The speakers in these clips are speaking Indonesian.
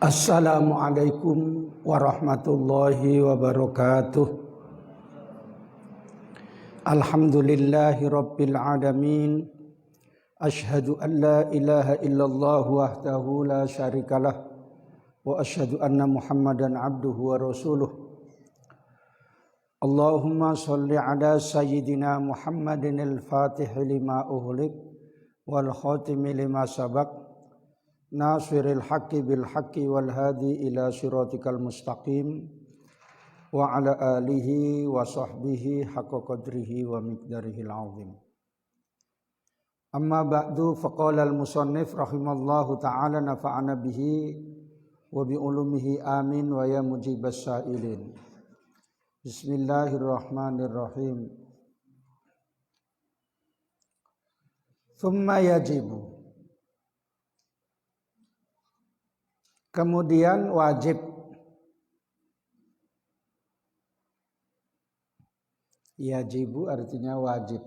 Assalamualaikum warahmatullahi wabarakatuh. Alhamdulillahi rabbil alamin. Ashhadu an la ilaha illallah wahdahu la syarikalah wa ashhadu anna Muhammadan abduhu wa rasuluh. Allahumma shalli ala sayyidina Muhammadin al-Fatihi lima ughliq wal khatimi lima sabaq. Nasiril haqqi bil haqqi wal hadi ila siratikal mustaqim wa ala alihi wa sahbihi haqqa qadrihi wa miqdarihil azim. Amma ba'du, faqala al musannif rahimallahu ta'ala nafa'ana bihi wa bi ulumihi amin wa ya mujibas sa'ilin. Bismillahirrahmanirrahim. Thumma yajibu, kemudian wajib. Yajibu artinya wajib.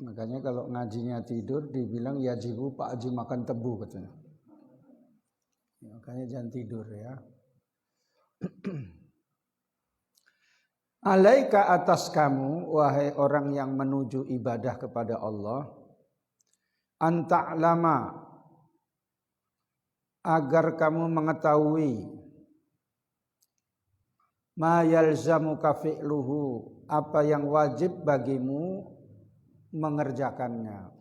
Makanya kalau ngajinya tidur dibilang yajibu Pak Haji makan tebu katanya. Makanya jangan tidur ya. Alaika atas kamu wahai orang yang menuju ibadah kepada Allah, anta'lama, agar kamu mengetahui ma yalzamuka fi'luhu, apa yang wajib bagimu mengerjakannya.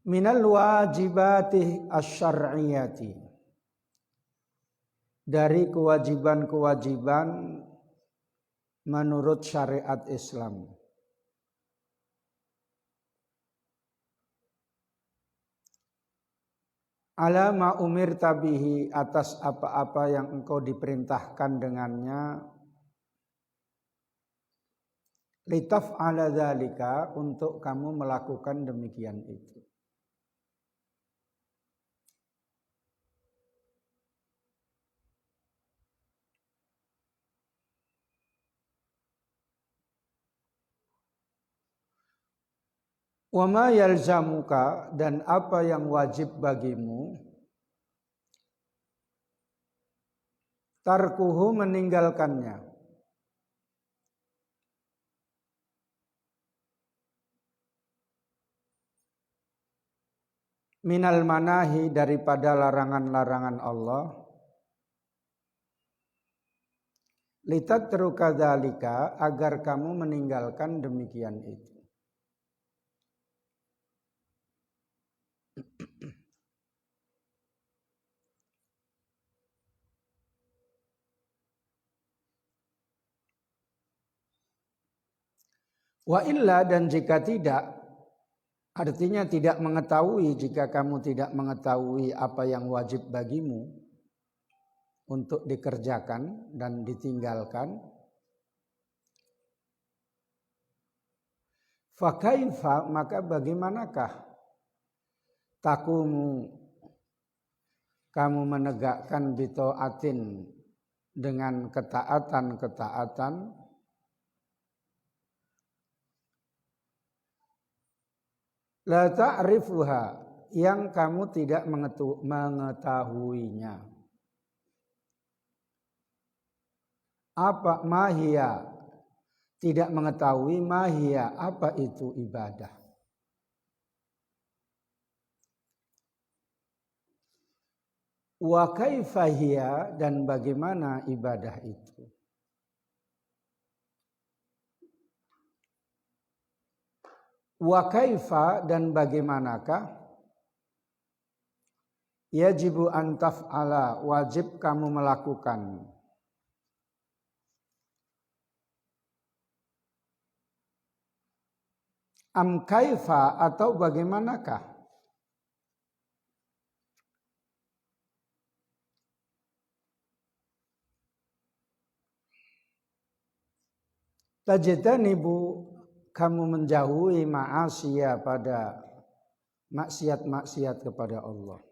Minal wajibati asy-syar'iyyati, dari kewajiban-kewajiban menurut syariat Islam. Ala ma umirta bihi, atas apa-apa yang engkau diperintahkan dengannya. Litaf'ala dzalika, untuk kamu melakukan demikian itu. Wa ma yalzamuka, dan apa yang wajib bagimu, tarkuhu, meninggalkannya. Minal manahi, daripada larangan-larangan Allah. Litatruka dzalika, agar kamu meninggalkan demikian itu. Wa illa, dan jika tidak, artinya tidak mengetahui, jika kamu tidak mengetahui apa yang wajib bagimu untuk dikerjakan dan ditinggalkan, fa kaifa, maka bagaimanakah takumu, kamu menegakkan bita'atin, dengan ketaatan-ketaatan, la ta'rifuha, yang kamu tidak mengetahuinya. Apa mahia, tidak mengetahui mahia, apa itu ibadah. Wa kaifa hiya, dan bagaimana ibadah itu. Wa kaifa, dan bagaimanakah yajibu an taf'ala, wajib kamu melakukan. Am kaifa atau bagaimanakah? Tajtanibu kamu menjauhi ma'asiya pada maksiat-maksiat kepada Allah.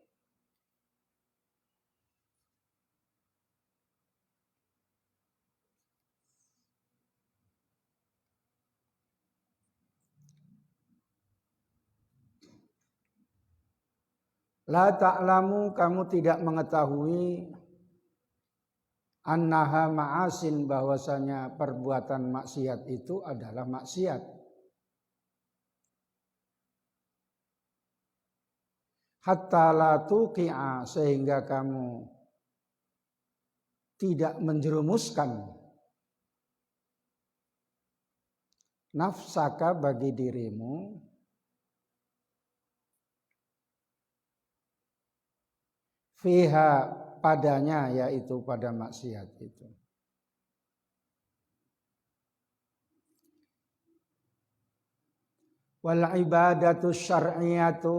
La ta'lamu kamu tidak mengetahui annaha ma'asin bahwasanya perbuatan maksiat itu adalah maksiat. Hatta la tuqi'a sehingga kamu tidak menjerumuskan nafsaka bagi dirimu fiha padanya, yaitu pada maksiat itu. Wal ibadatu syar'iyatu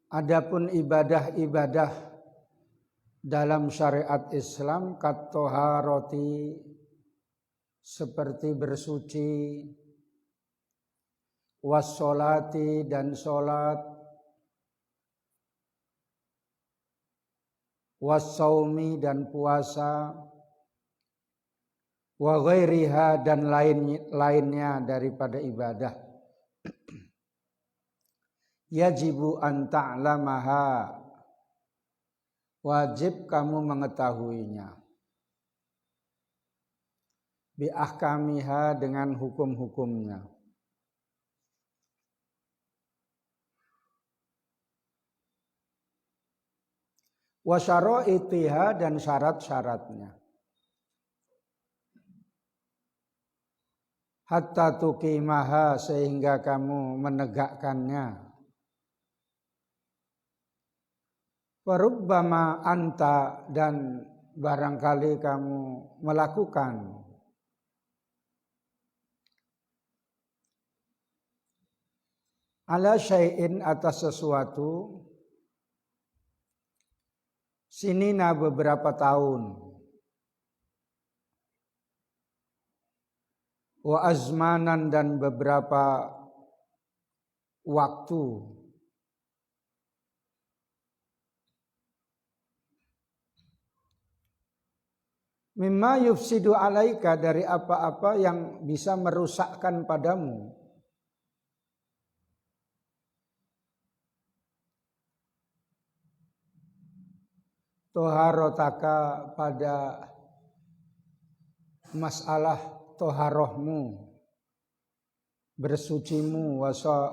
adapun ibadah-ibadah dalam syariat Islam kat-toharoti seperti bersuci, wassolati dan sholat, wassaumi dan puasa, wa ghairiha dan lainnya daripada ibadah. Yajibu an ta'lamaha wajib kamu mengetahuinya. Bi ahkamiha dengan hukum-hukumnya. Wa syara'itiha dan syarat-syaratnya. Hatta tuqimaha sehingga kamu menegakkannya. Warubbama anta dan barangkali kamu melakukan ala syai'in atas sesuatu sinina beberapa tahun wa azmanan dan beberapa waktu mimma yufsidu alaika dari apa-apa yang bisa merusakkan padamu. Toharotaka pada masalah toharohmu, bersucimu,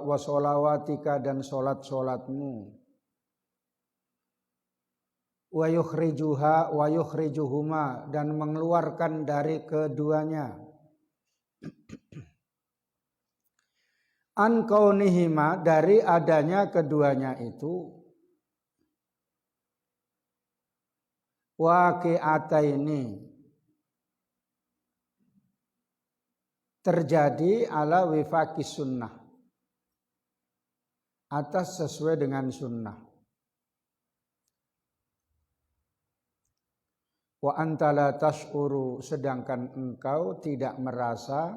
wasolawatika dan solat-solatmu, wa yukhrijuhuma dan mengeluarkan dari keduanya, an kaunihima dari adanya keduanya itu, waqi'ataini terjadi ala wifaqis sunnah atas sesuai dengan sunnah. Wa anta la tash'uru sedangkan engkau tidak merasa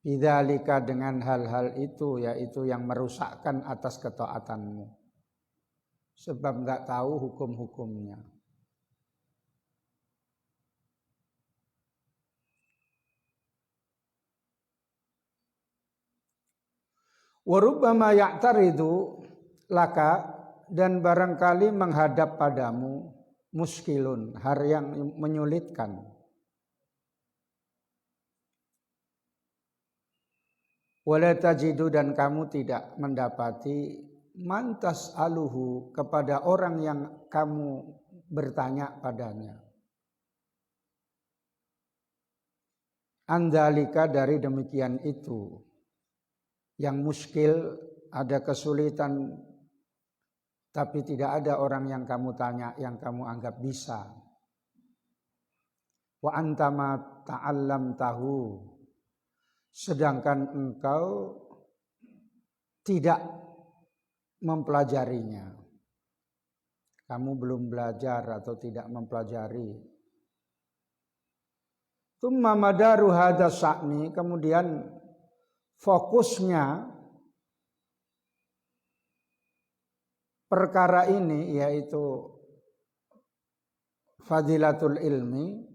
bidzalika dengan hal-hal itu, yaitu yang merusakkan atas ketaatanmu. Sebab enggak tahu hukum-hukumnya. Wa rubbama ya'taridu laka dan barangkali menghadap padamu muskilun, hal yang menyulitkan. Wala tajidu dan kamu tidak mendapati mantas aluhu kepada orang yang kamu bertanya padanya. Andalika dari demikian itu. Yang muskil ada kesulitan tapi tidak ada orang yang kamu tanya yang kamu anggap bisa. Wa antama ta'allam tahu sedangkan engkau tidak mempelajarinya. Kamu belum belajar atau tidak mempelajari. Tsumma madaru hadza sya'ni, kemudian fokusnya perkara ini yaitu fadilatul ilmi,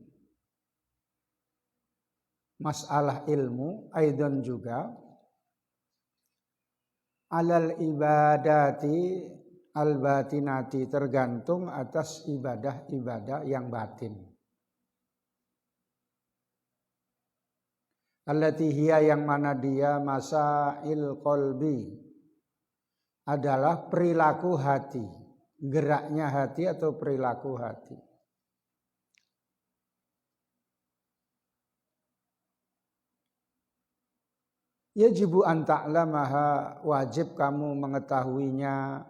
masalah ilmu, aidan juga alal ibadati al batinati, tergantung atas ibadah-ibadah yang batin. Allati hiya, yang mana dia masail qalbi, adalah perilaku hati, geraknya hati atau perilaku hati. Yajibu an ta'lamaha, wajib kamu mengetahuinya,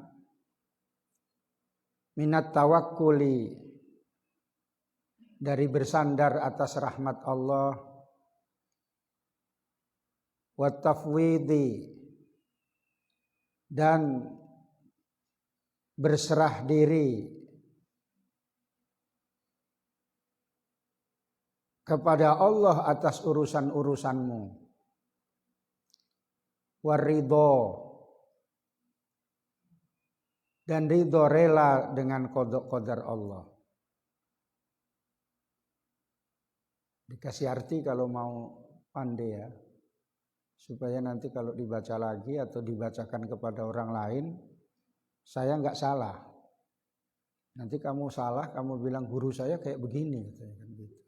minat tawakkuli, dari bersandar atas rahmat Allah, wa tafwidi, dan berserah diri kepada Allah atas urusan-urusanmu, waridho, dan ridho, rela dengan qada Allah. Dikasih arti kalau mau pandai ya, supaya nanti kalau dibaca lagi atau dibacakan kepada orang lain, saya nggak salah. Nanti kamu salah, kamu bilang guru saya kayak begini, kan gitu.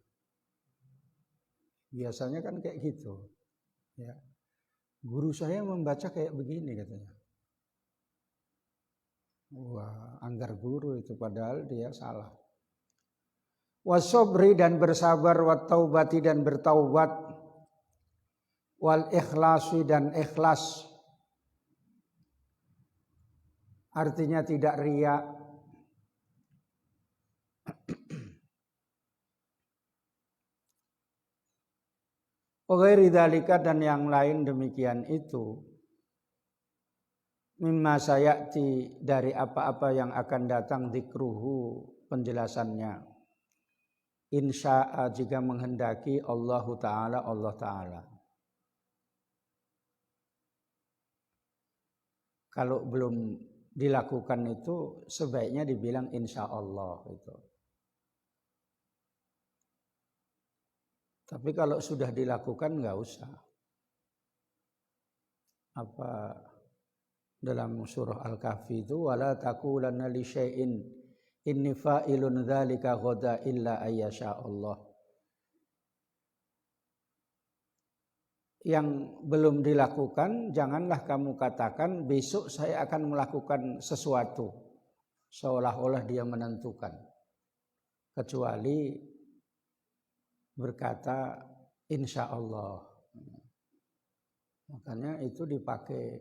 Biasanya kan kayak gitu, ya. Guru saya membaca kayak begini katanya. Wah, anggar guru itu, padahal dia salah. Wasobri, dan bersabar, wattaubati, dan bertaubat, wal ikhlasi, dan ikhlas, artinya tidak riya. Ghairi dzalika, dan yang lain demikian itu, mimma sayati, dari apa-apa yang akan datang, dzikruhu, penjelasannya, insya'a, jika menghendaki Allah Ta'ala. Kalau belum dilakukan itu sebaiknya dibilang insya Allah itu. Tapi kalau sudah dilakukan nggak usah. Apa dalam surah Al-Kahfi itu, wala taqulanna li syai'in inni fa'ilun dzalika ghadan illa ayyasha Allah. Yang belum dilakukan, janganlah kamu katakan besok saya akan melakukan sesuatu, seolah-olah dia menentukan, kecuali berkata insya Allah. Makanya itu dipakai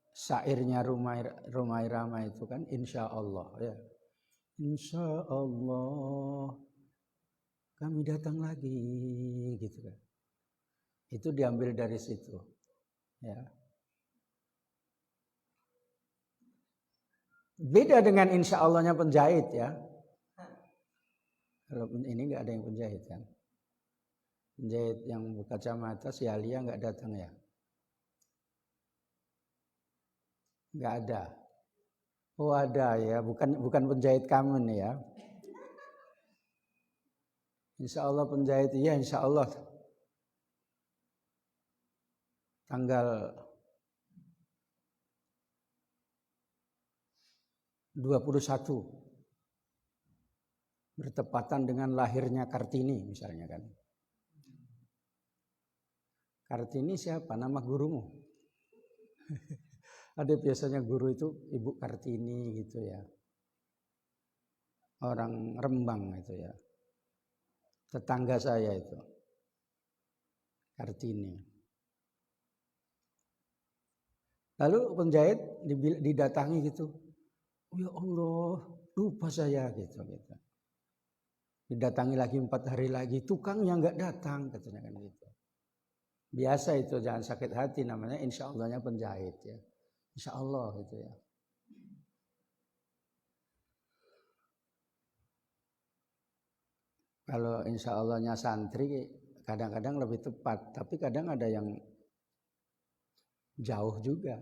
syairnya Rumai Rama itu kan, insya Allah ya. Insya Allah kami datang lagi, gitu kan. Itu diambil dari situ, ya. Beda dengan insya Allahnya penjahit ya. Kalau ini nggak ada yang penjahit kan. Penjahit yang berkacamata, si Alia nggak datang ya. Nggak ada. Oh ada ya, bukan penjahit kamu nih ya. Insya Allah penjahit, iya insya Allah. Tanggal 21 bertepatan dengan lahirnya Kartini misalnya kan. Kartini siapa? Nama gurumu? Ada biasanya guru itu Ibu Kartini gitu ya. Orang Rembang itu ya. Tetangga saya itu. Kartini. Lalu penjahit didatangi gitu. Oh ya Allah, lupa saya gitu. Didatangi lagi 4 hari lagi, tukangnya nggak datang katanya kan gitu. Biasa itu, jangan sakit hati, namanya insya Allahnya penjahit ya. Insya Allah gitu ya. Kalau insya Allahnya santri kadang-kadang lebih tepat, tapi kadang ada yang jauh juga.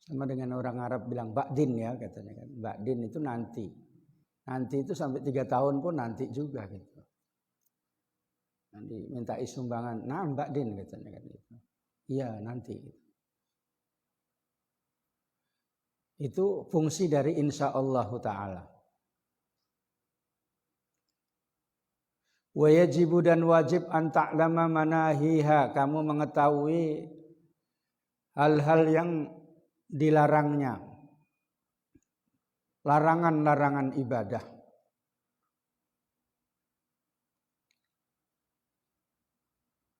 Sama dengan orang Arab bilang ba'din ya katanya kan. Ba'din itu nanti. Nanti itu sampai 3 tahun pun nanti juga gitu. Nanti minta sumbangan, nah ba'din katanya kan gitu. Iya nanti. Itu fungsi dari insya Allah Ta'ala. Wa yajibu dan wajib an ta'lama manahiha, kamu mengetahui hal-hal yang dilarangnya, larangan-larangan ibadah.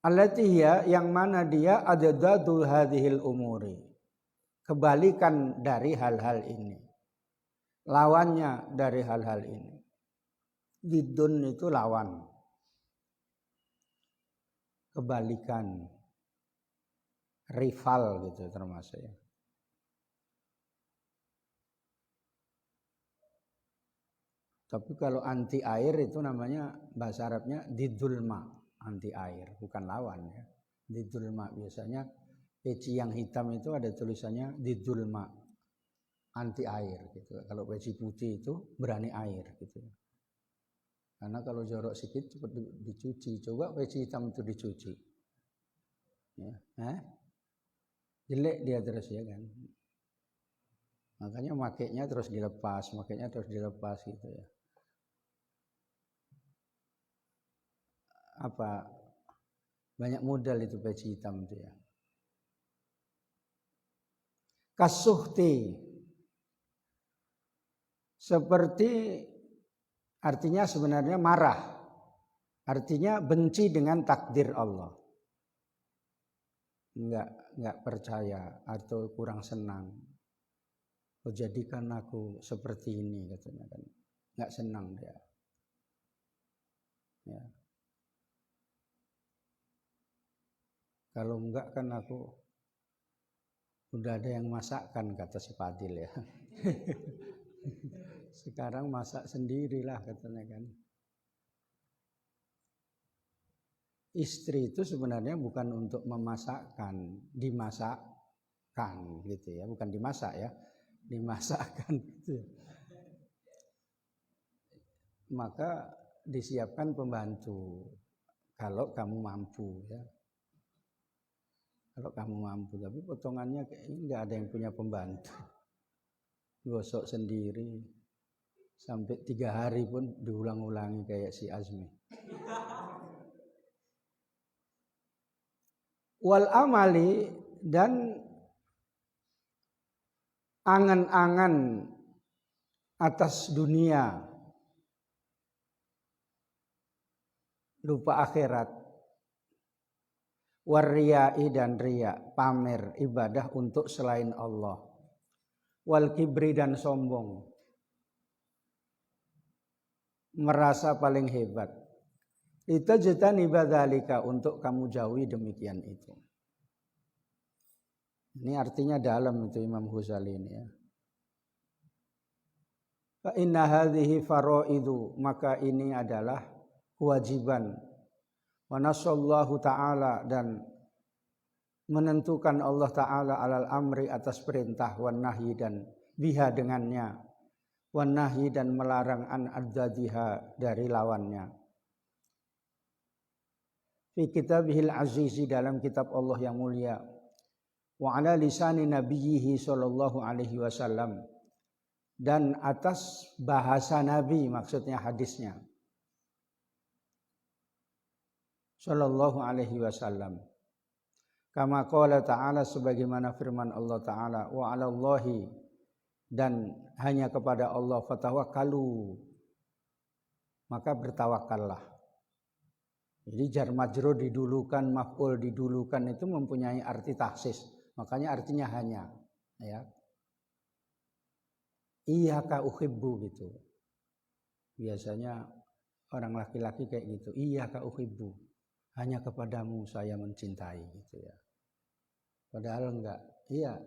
Allati hiya, yang mana dia adadul hadhil umuri, kebalikan dari hal-hal ini, lawannya dari hal-hal ini. Diddun itu lawan, kebalikan, rival gitu termasuk ya. Tapi kalau anti air itu namanya bahasa Arabnya didulma, anti air, bukan lawan ya. Didulma biasanya peci yang hitam itu ada tulisannya didulma, anti air gitu. Kalau peci putih itu berani air gitu. Karena kalau jorok sedikit cepat dicuci. Coba peci hitam itu dicuci. Ya, jelek dia terus ya kan. Makanya makainya terus dilepas gitu ya. Apa banyak modal itu peci hitam itu ya. Kasuhti, seperti artinya sebenarnya marah, artinya benci dengan takdir Allah, enggak percaya atau kurang senang. Oh, jadikan aku seperti ini katanya kan, enggak senang dia. Ya. Kalau enggak kan aku udah ada yang masakkan, kata si Fadil ya. Sekarang masak sendirilah katanya kan. Istri itu sebenarnya bukan untuk memasakkan, dimasakkan gitu ya, bukan dimasak ya, dimasakkan gitu. Maka disiapkan pembantu kalau kamu mampu ya. Kalau kamu mampu, tapi potongannya kayaknya nggak ada yang punya pembantu. Gosok sendiri sampai 3 hari pun diulang-ulangi kayak si Azmi. Wal amali, dan angan-angan atas dunia, lupa akhirat. Warriyai, dan riya, pamer ibadah untuk selain Allah. Wal kibri, dan sombong, merasa paling hebat. Itajtani badzalika, untuk kamu jauhi demikian itu. Ini artinya dalam itu Imam Ghazali ini ya. Fa inna hadhihi faraidu, maka ini adalah kewajiban. Wa nasallahu ta'ala, dan menentukan Allah ta'ala alal amri, atas perintah, wan nahyi, dan biha dengannya, wan nahyi, dan melarang an adzadiha, dari lawannya. Fi kitabihil azizi, dalam kitab Allah yang mulia, wa ala lisani nabiyhi sallallahu alaihi wasallam, dan atas bahasa Nabi, maksudnya hadisnya, sallallahu alaihi wasallam. Kama qala ta'ala, sebagaimana firman Allah Ta'ala, wa 'alallahi, dan hanya kepada Allah, fatawakkalu, maka bertawakallah. Jadi jar majrur didulukan, maf'ul didulukan, itu mempunyai arti taksis. Makanya artinya hanya ya. Iyyaka uhibbu gitu. Biasanya orang laki-laki kayak gitu, iyyaka uhibbu. hanya kepadamu saya mencintai gitu ya. Padahal enggak. Iya.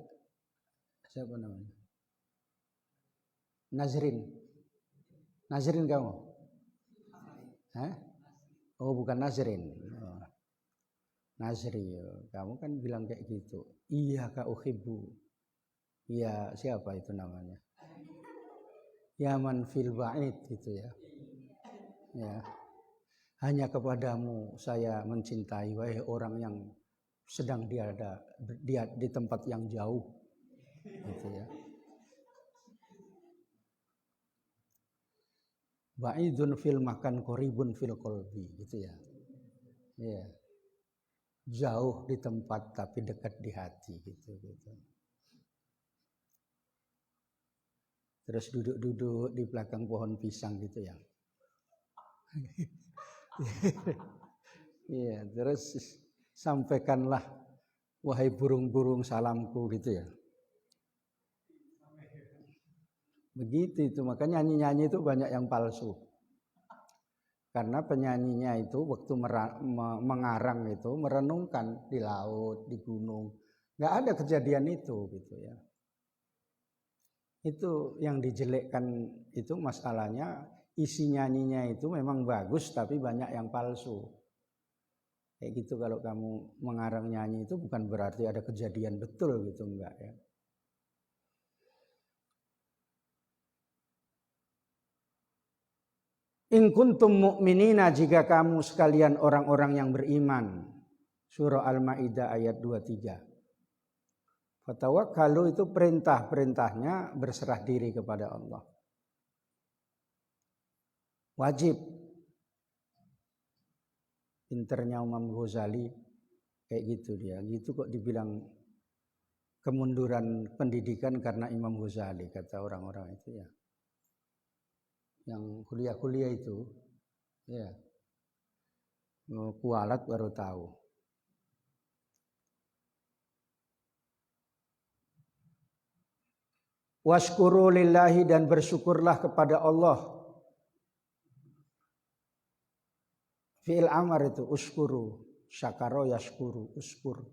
Siapa namanya? Nazrin. Nazrin kamu? Hah? Oh, bukan Nazrin. Oh. Nazri, kamu kan bilang kayak gitu. Iya Kak Uhibbu. Iya, siapa itu namanya? Yaman fil ba'id gitu ya. Ya. Hanya kepadamu saya mencintai, wahai orang yang sedang dia di tempat yang jauh gitu ya. Ba'idun fil makan qoribun fil qalbi gitu ya. Iya. Jauh di tempat tapi dekat di hati gitu. Terus duduk-duduk di belakang pohon pisang gitu ya. Iya, terus sampaikanlah wahai burung-burung salamku gitu ya. Begitu itu, makanya nyanyi-nyanyi itu banyak yang palsu. Karena penyanyinya itu waktu mengarang itu merenungkan di laut, di gunung. Nggak ada kejadian itu gitu ya. Itu yang dijelekkan itu masalahnya isi nyanyinya itu memang bagus tapi banyak yang palsu. Kayak gitu kalau kamu mengarang nyanyi itu bukan berarti ada kejadian betul gitu, enggak ya. In kuntum mu'minina, jika kamu sekalian orang-orang yang beriman. Surah Al-Maidah ayat 23. Fatawakkalu itu perintahnya berserah diri kepada Allah. Wajib. Pinternya Imam Ghazali kayak gitu dia. Gitu kok dibilang kemunduran pendidikan karena Imam Ghazali, kata orang-orang itu ya. Yang kuliah-kuliah itu ya. Kualat baru tahu. Washkuru lillahi, dan bersyukurlah kepada Allah. Fi'il amar itu uskuru, syakaro yashkuru, uskur.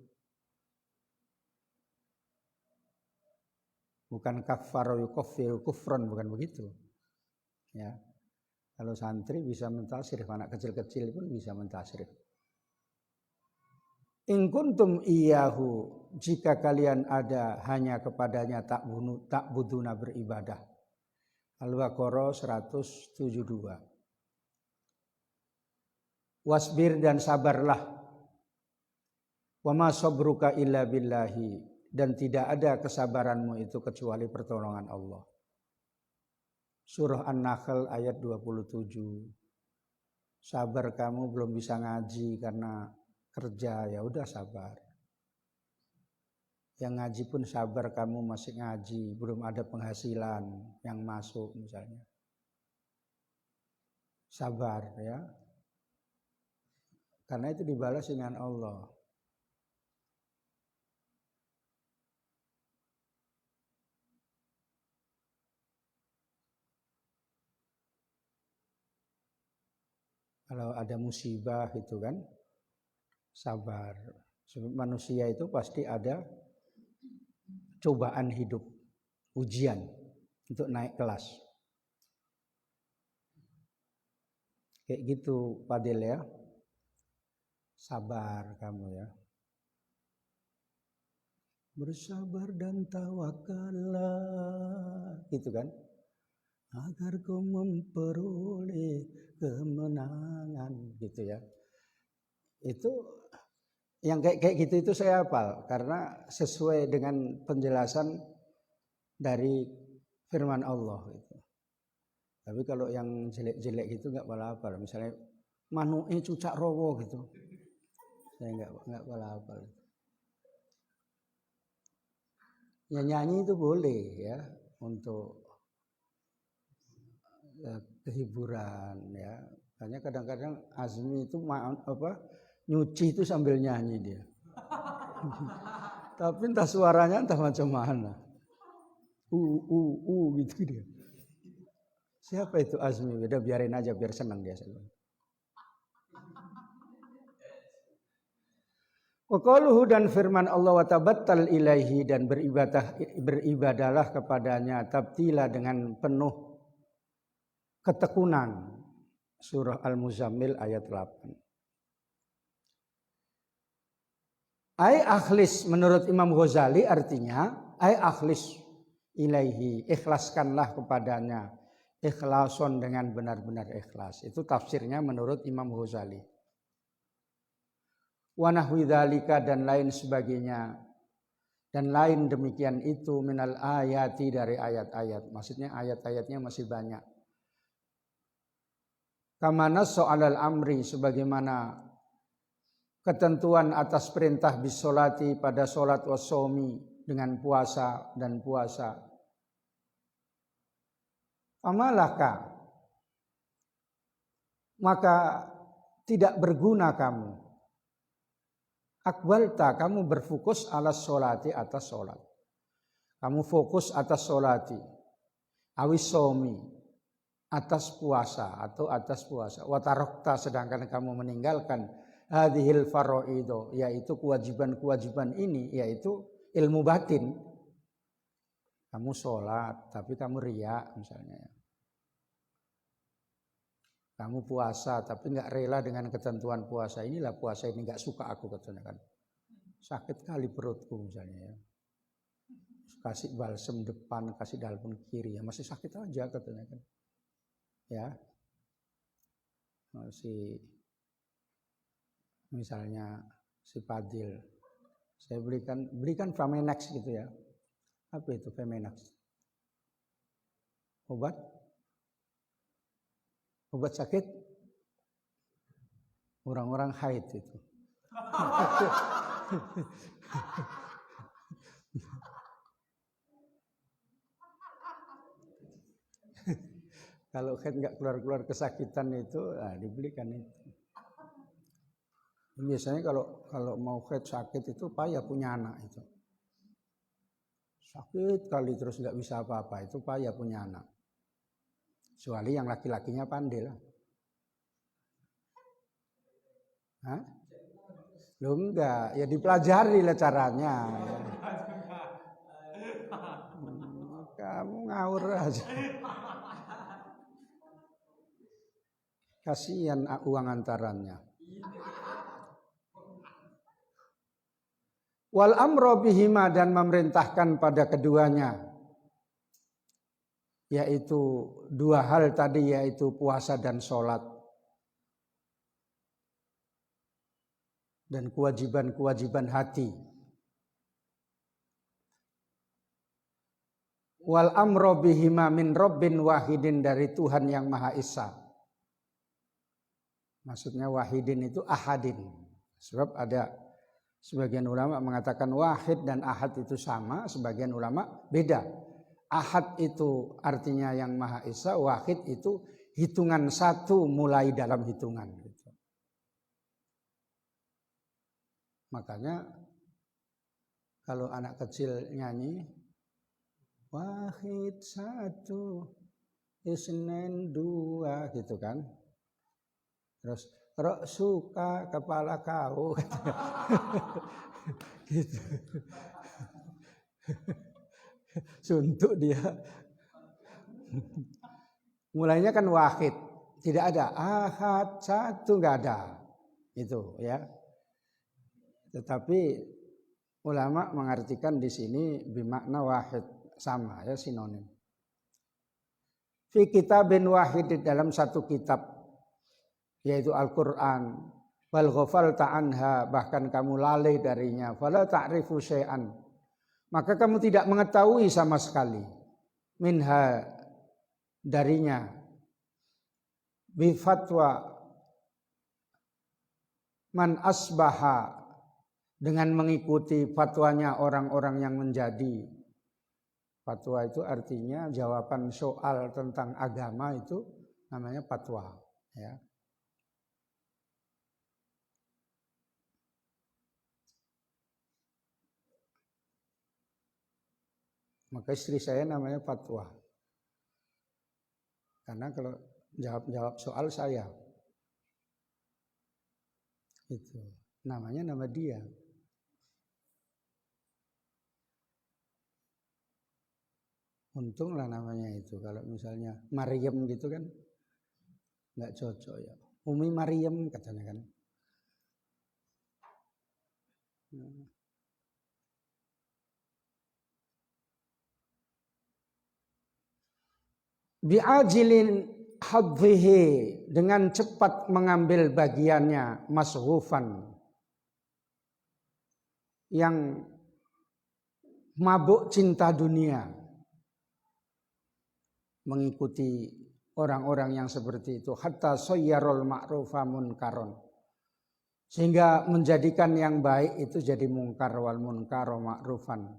Bukan kafaro yukaffiru kufran, bukan begitu. Ya. Kalau santri bisa mentasrif, anak kecil-kecil pun bisa mentasrif. In kuntum iyahu, jika kalian ada hanya kepadanya tak buduna beribadah. Al-Baqarah 172. Wasbir, dan sabarlah. Wa ma sabruka illa billahi, dan tidak ada kesabaranmu itu kecuali pertolongan Allah. Surah An-Nahl ayat 27. Sabar, kamu belum bisa ngaji karena kerja, ya udah sabar. Yang ngaji pun sabar, kamu masih ngaji, belum ada penghasilan yang masuk misalnya. Sabar ya. Karena itu dibalas dengan Allah. Kalau ada musibah itu kan sabar. Sebab manusia itu pasti ada cobaan hidup, ujian untuk naik kelas. Kayak gitu Padil ya. Sabar kamu ya. Bersabar dan tawakallah, gitu kan? Agar kau memperoleh kemenangan, gitu ya. Itu yang kayak gitu itu saya hafal karena sesuai dengan penjelasan dari firman Allah gitu. Tapi kalau yang jelek-jelek gitu nggak hafal. Misalnya manuke cucak rowo gitu, saya nggak hafal. Ya nyanyi itu boleh ya untuk kehiburan ya. Hanya kadang-kadang Azmi itu nyuci itu sambil nyanyi dia. Tapi entah suaranya entah macam mana. Gitu dia. Siapa itu Azmi? Udah biarin aja biar senang dia. Wa qauluhu dan firman Allah wa tabattal ilaihi dan beribadahlah kepadanya tabtila dengan penuh ketekunan. Surah Al-Muzammil ayat 8. Ai akhlis menurut Imam Ghazali artinya ai akhlis ilaihi, ikhlaskanlah kepadanya, ikhlason dengan benar-benar ikhlas. Itu tafsirnya menurut Imam Ghazali. Wa nahwi dzalika dan lain sebagainya. Dan lain demikian itu minal ayati dari ayat-ayat. Maksudnya ayat-ayatnya masih banyak. Kama nasso 'alal amri sebagaimana ketentuan atas perintah bisolati pada solat wasomi dengan puasa dan puasa. Amalaka maka tidak berguna kamu. Akbalta kamu berfokus alas solati atas solat. Kamu fokus atas solati. Awis somi atas puasa atau atas puasa. Watarokta sedangkan kamu meninggalkan hadhil fara'ido yaitu kewajiban-kewajiban ini yaitu ilmu batin. Kamu sholat tapi kamu riya misalnya. Kamu puasa tapi nggak rela dengan ketentuan puasa. Inilah puasa ini nggak suka aku katanya kan. Sakit kali perutku misalnya ya. Kasih balsem depan, kasih dalpun kiri ya masih sakit aja katanya kan. Ya. Masih misalnya si Padil, saya belikan Famenax gitu ya. Apa itu Famenax? Obat sakit orang-orang haid itu. Kalau haid nggak keluar-keluar kesakitan itu, dibelikan itu. Biasanya kalau mau haid sakit itu payah punya anak itu. Sakit kali terus nggak bisa apa-apa itu payah punya anak. Kecuali yang laki-lakinya pandai lah. Hah? Loh enggak, ya dipelajari lah caranya. Kamu ngawur aja. Kasihan uang antarannya. Wal amro bihima dan memerintahkan pada keduanya. Yaitu dua hal tadi yaitu puasa dan sholat. Dan kewajiban-kewajiban hati. Wal amro bihima min rabbin wahidin dari Tuhan yang Maha Esa. Maksudnya wahidin itu ahadin. Sebab ada sebagian ulama mengatakan wahid dan ahad itu sama, sebagian ulama beda. Ahad itu artinya yang Maha Esa, wahid itu hitungan satu mulai dalam hitungan. Gitu. Makanya kalau anak kecil nyanyi, wahid satu, isnen dua gitu kan. Terus rok suka kepala kau. Gitu. Suntuk dia. Mulainya kan wahid, tidak ada ahad satu nggak ada itu ya. Tetapi ulama mengartikan di sini bimakna wahid sama ya sinonim. Fi kitabin wahid dalam satu kitab yaitu Al-Qur'an wal ghafalta anha bahkan kamu lalai darinya fala ta'rifu syai'an. Maka kamu tidak mengetahui sama sekali minha darinya bifatwa man asbaha dengan mengikuti fatwanya orang-orang yang menjadi. Fatwa itu artinya jawaban soal tentang agama itu namanya fatwa ya. Maka istri saya namanya Fatwa. Karena kalau jawab soal saya. Itu namanya nama dia. Untung lah namanya itu. Kalau misalnya Maryam gitu kan nggak cocok ya. Umi Maryam katanya kan. Bi'ajilin hadhihi, dengan cepat mengambil bagiannya, masghufan, yang mabuk cinta dunia, mengikuti orang-orang yang seperti itu, hatta sayyarul ma'rufa munkaron, sehingga menjadikan yang baik itu jadi mungkar, wal munkar ma'rufan,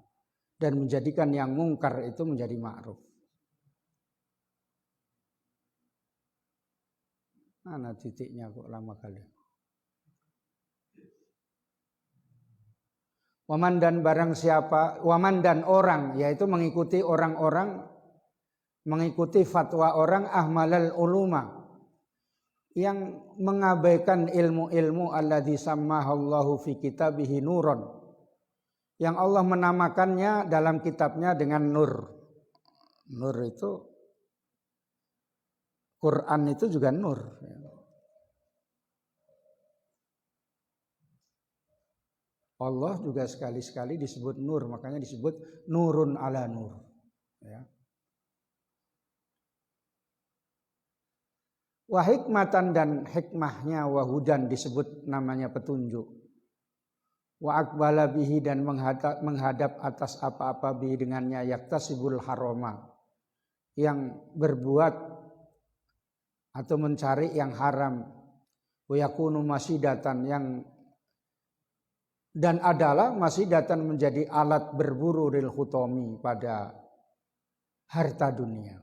dan menjadikan yang mungkar itu menjadi ma'ruf. Mana titiknya kok lama kali. Waman dan barang siapa, waman dan orang, yaitu mengikuti orang-orang, mengikuti fatwa orang, ahmalal uluma, yang mengabaikan ilmu-ilmu alladzi sammahallahu fi kitabihi nuron, yang Allah menamakannya dalam kitabnya dengan nur. Nur itu, Quran itu juga nur. Allah juga sekali-sekali disebut nur, makanya disebut nurun ala nur. Ya. Wa hikmatan, dan hikmahnya, wahudan disebut namanya petunjuk. Wa akbala bihi, dan menghadap atas apa-apa bihi dengannya, yaktasibul haroma, yang berbuat atau mencari yang haram. Wa yakunu masidatan, yang dan adalah masih datang menjadi alat berburu lil khutami, pada harta dunia.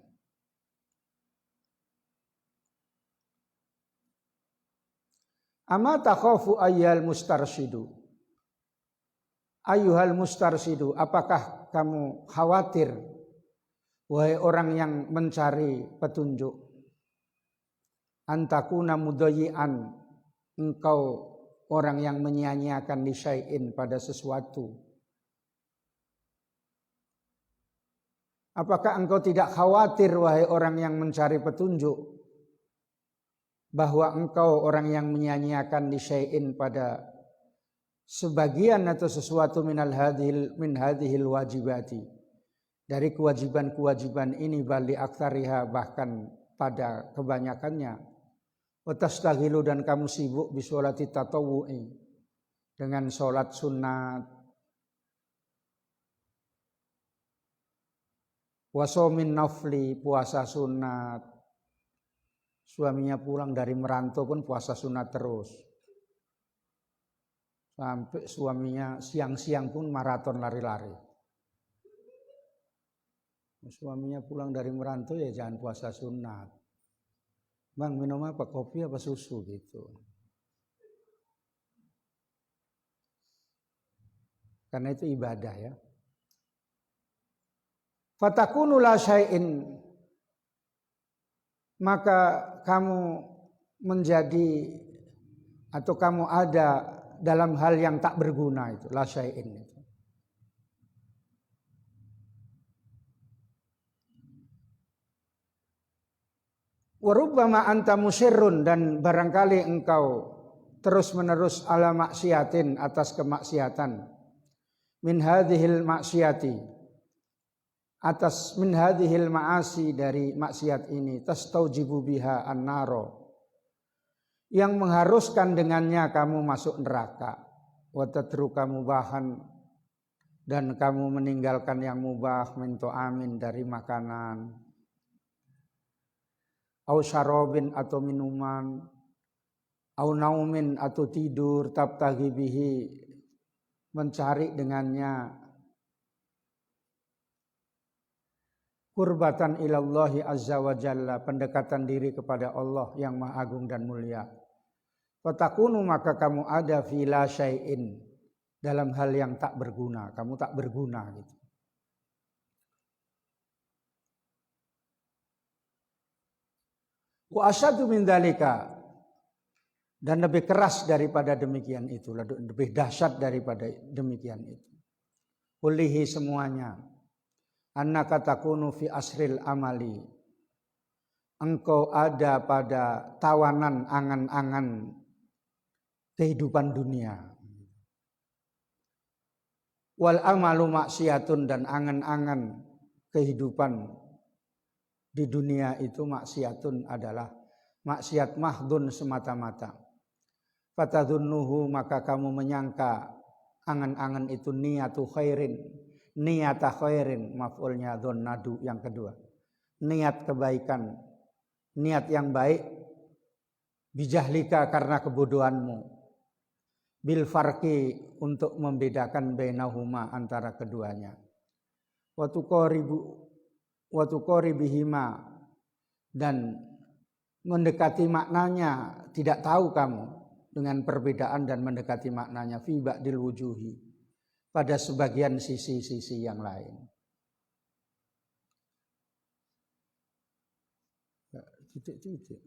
Ama takhafu ayyuhal mustarsyidu, ayyuhal mustarsyidu, apakah kamu khawatir wahai orang yang mencari petunjuk, antakuna mudayyi'an, engkau orang yang menyia-nyiakan li syai'in, pada sesuatu. Apakah engkau tidak khawatir wahai orang yang mencari petunjuk, bahwa engkau orang yang menyia-nyiakan li syai'in, pada sebagian atau sesuatu min hadhil wajibati, dari kewajiban-kewajiban ini, bali aktsariha, bahkan pada kebanyakannya. Watastaghilu, dan kamu sibuk bisolati tatawu'i, dengan sholat sunat, wasomin nafli, puasa sunat. Suaminya pulang dari merantau pun puasa sunat terus, sampai suaminya siang-siang pun maraton lari-lari. Suaminya pulang dari merantau, ya jangan puasa sunat. Bang, minum apa? Kopi apa susu gitu. Karena itu ibadah ya. Fatakunu la syai'in, maka kamu menjadi atau kamu ada dalam hal yang tak berguna, itu la syai'in itu. Warubbama anta musirrun, dan barangkali engkau terus-menerus ala maksiatin, atas kemaksiatan, min hadhil maksiati, atas min hadhil ma'asi, dari maksiat ini, tastaujibu biha annaro, yang mengharuskan dengannya kamu masuk neraka, wa tatruka mubahan, dan kamu meninggalkan yang mubah, min ta'amin, dari makanan, au syarabin, atau minuman, au naumin, atau tidur, tabtaghi bihi, mencari dengannya, qurbatan ilallahi azza wa jalla, pendekatan diri kepada Allah yang maha agung dan mulia. Fatakunu, maka kamu ada fi la syai'in, dalam hal yang tak berguna, kamu tak berguna gitu. Wa asyadu min dzalika, dan lebih keras daripada demikian itu, lebih dahsyat daripada demikian itu. Kullihi, semuanya, annaka takunu fi asril amali, engkau ada pada tawanan angan-angan kehidupan dunia. Wal amalu maksiatun, dan angan-angan kehidupan di dunia itu maksiatun adalah maksiat mahdun semata-mata. Fatadunnuhu, maka kamu menyangka angan-angan itu niyatu khairin, niyata khairin, maf'ulnya dhonnadu yang kedua. Niat kebaikan, niat yang baik, bijahlika karena kebodohanmu, bil farqi untuk membedakan bainahuma antara keduanya, wa tuqaribihima, dan mendekati maknanya tidak tahu kamu dengan perbedaan dan mendekati maknanya fi ba'dil wujuhi, pada sebagian sisi-sisi yang lain. Titik-titik.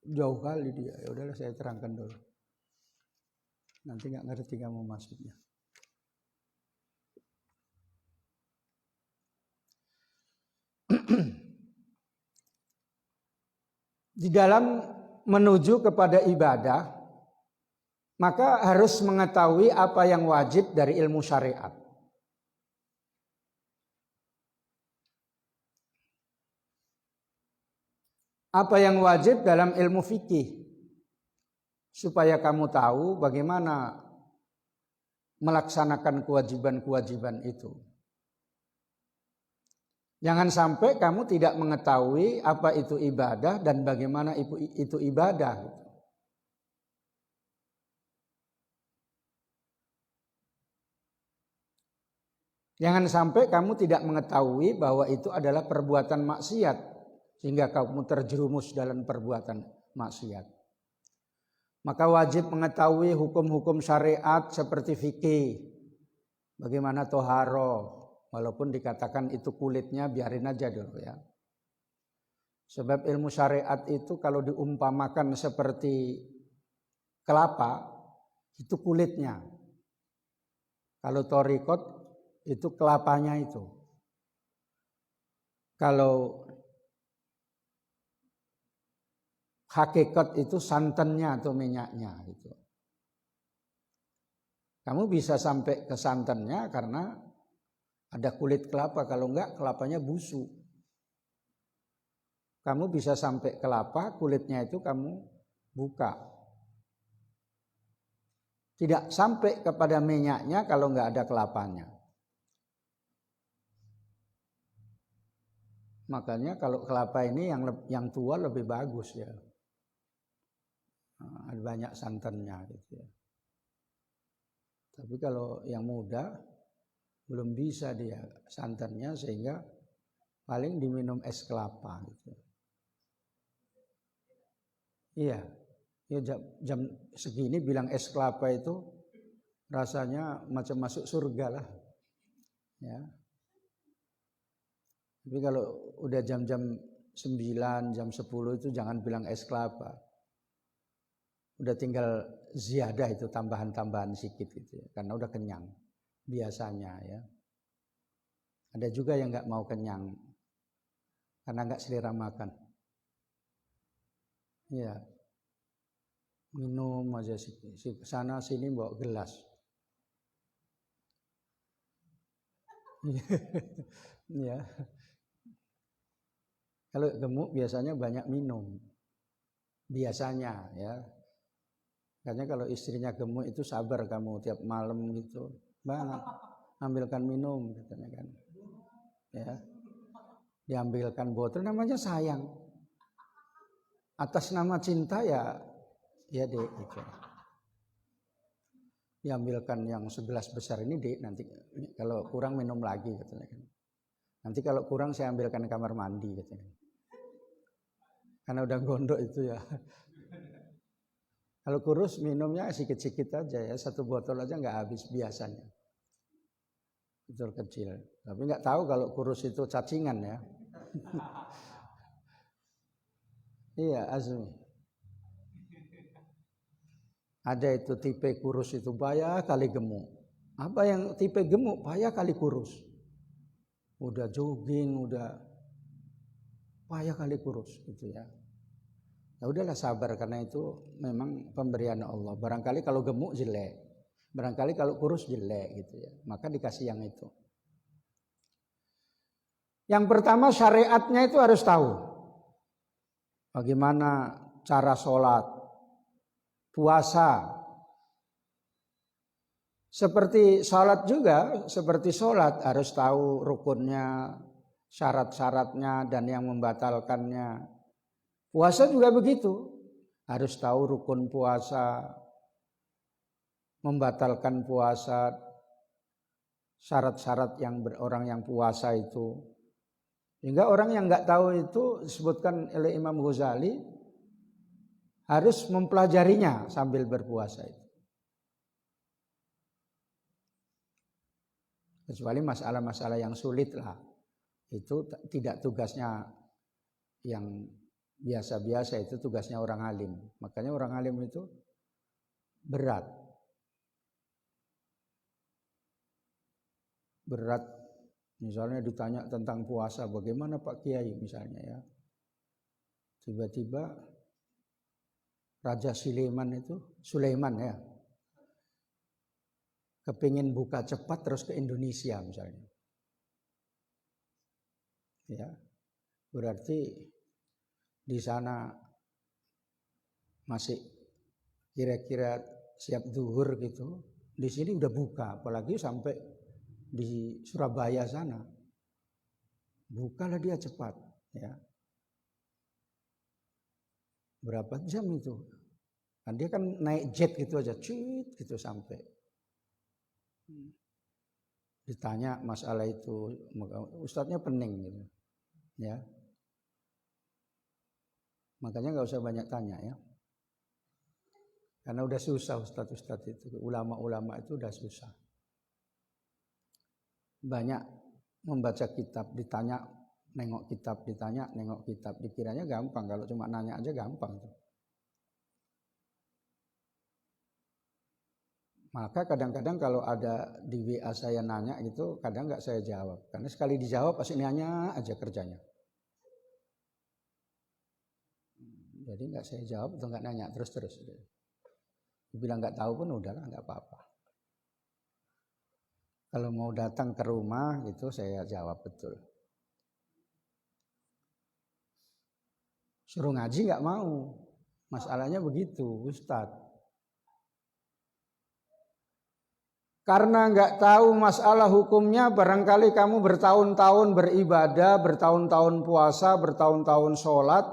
Jauh kali dia. Ya udahlah, saya terangkan dulu. Nanti nggak ngerti kamu maksudnya. Di dalam menuju kepada ibadah, maka harus mengetahui apa yang wajib dari ilmu syariat. Apa yang wajib dalam ilmu fikih, supaya kamu tahu bagaimana melaksanakan kewajiban-kewajiban itu. Jangan sampai kamu tidak mengetahui apa itu ibadah dan bagaimana itu ibadah. Jangan sampai kamu tidak mengetahui bahwa itu adalah perbuatan maksiat, sehingga kamu terjerumus dalam perbuatan maksiat. Maka wajib mengetahui hukum-hukum syariat seperti fikih. Bagaimana toharoh, walaupun dikatakan itu kulitnya, biarin aja dulu ya. Sebab ilmu syariat itu kalau diumpamakan seperti kelapa, itu kulitnya. Kalau thariqat itu kelapanya itu. Kalau hakikat itu santannya atau minyaknya gitu. Kamu bisa sampai ke santannya karena ada kulit kelapa, kalau enggak kelapanya busuk. Kamu bisa sampai kelapa, kulitnya itu kamu buka. Tidak sampai kepada minyaknya kalau enggak ada kelapanya. Makanya kalau kelapa ini yang tua lebih bagus ya. Ada banyak santannya gitu ya. Tapi kalau yang muda belum bisa dia santannya, sehingga paling diminum es kelapa gitu. Iya, ya jam segini bilang es kelapa itu rasanya macam masuk surga lah. Ya. Tapi kalau udah jam-jam 9, jam 10 itu jangan bilang es kelapa. Udah tinggal ziyadah itu, tambahan-tambahan sedikit gitu ya, karena udah kenyang biasanya ya. Ada juga yang nggak mau kenyang karena nggak selera makan. Iya, minum aja sana sini bawa gelas. Iya. Kalau gemuk biasanya banyak minum, biasanya ya. Karena kalau istrinya gemuk itu sabar kamu tiap malam gitu, banget ambilkan minum katanya kan, ya diambilkan botol, namanya sayang, atas nama cinta ya dek gitu. Diambilkan yang segelas besar ini dek, nanti kalau kurang minum lagi katanya kan, nanti kalau kurang saya ambilkan kamar mandi katanya, karena udah gondok itu ya. Kalau kurus minumnya sedikit-sedikit aja ya, satu botol aja nggak habis biasanya. Botol kecil. Tapi nggak tahu kalau kurus itu cacingan ya. Iya, Azmi. Ada itu tipe kurus itu banyak kali gemuk. Apa yang tipe gemuk payah kali kurus. Udah jogging, udah payah kali kurus gitu ya. Ya udahlah sabar karena itu memang pemberian Allah. Barangkali kalau gemuk jelek, barangkali kalau kurus jelek gitu ya. Maka dikasih yang itu. Yang pertama syariatnya itu harus tahu. Bagaimana cara sholat, puasa. Seperti sholat juga, seperti sholat harus tahu rukunnya, syarat-syaratnya dan yang membatalkannya. Puasa juga begitu, harus tahu rukun puasa, membatalkan puasa, syarat-syarat yang orang yang puasa itu. Sehingga orang yang nggak tahu itu disebutkan oleh Imam Ghazali harus mempelajarinya sambil berpuasa itu. Kecuali masalah-masalah yang sulit lah. Itu tidak tugasnya yang biasa-biasa, itu tugasnya orang alim. Makanya orang alim itu berat. Berat misalnya ditanya tentang puasa, bagaimana Pak Kiai misalnya ya. Tiba-tiba Raja Sulaiman ya. Kepingin buka cepat terus ke Indonesia misalnya. Ya. Berarti di sana masih kira-kira siap zuhur gitu. Di sini udah buka, apalagi sampai di Surabaya sana. Bukalah dia cepat, ya. Berapa jam itu? Kan dia kan naik jet gitu aja, cit gitu sampai. Ditanya masalah itu, ustadznya pening gitu. Ya. Makanya nggak usah banyak tanya ya. Karena udah susah ustadz-ustadz itu, ulama-ulama itu udah susah. Banyak membaca kitab, ditanya, nengok kitab, ditanya, nengok kitab. Dikiranya gampang, kalau cuma nanya aja gampang tuh. Maka kadang-kadang kalau ada di WA saya nanya gitu, kadang nggak saya jawab. Karena sekali dijawab pasti nanya aja kerjanya. Jadi nggak saya jawab atau nggak nanya terus-terus. Bilang nggak tahu pun udahlah, nggak apa-apa. Kalau mau datang ke rumah gitu saya jawab betul. Suruh ngaji nggak mau. Masalahnya begitu, Ustadz. Karena nggak tahu masalah hukumnya, barangkali kamu bertahun-tahun beribadah, bertahun-tahun puasa, bertahun-tahun sholat,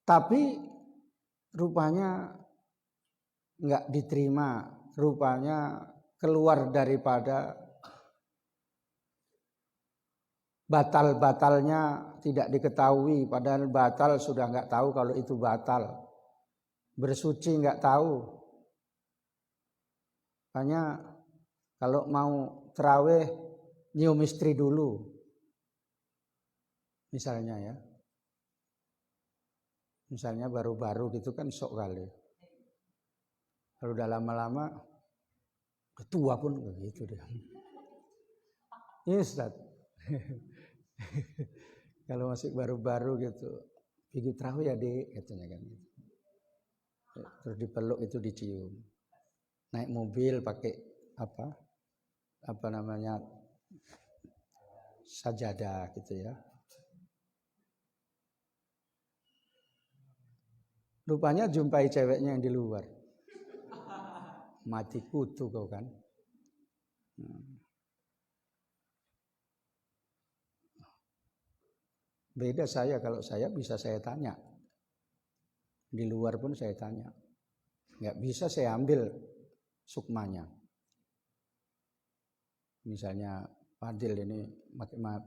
tapi rupanya nggak diterima, rupanya keluar daripada batal-batalnya tidak diketahui, padahal batal sudah nggak tahu kalau itu batal, bersuci nggak tahu. Hanya kalau mau terawih nyium istri dulu, misalnya ya. Misalnya baru-baru gitu kan sok kali. Kalau udah lama-lama, ketua pun begitu deh. Ini Ustaz. Kalau masih baru-baru gitu, pergi terawih ya dek, katanya kan. Terus dipeluk itu dicium. Naik mobil pakai apa namanya, sajadah gitu ya. Rupanya jumpai ceweknya yang di luar. Mati kutu kau kan. Beda saya, kalau saya bisa saya tanya. Di luar pun saya tanya. Nggak bisa saya ambil sukmanya. Misalnya Fadil ini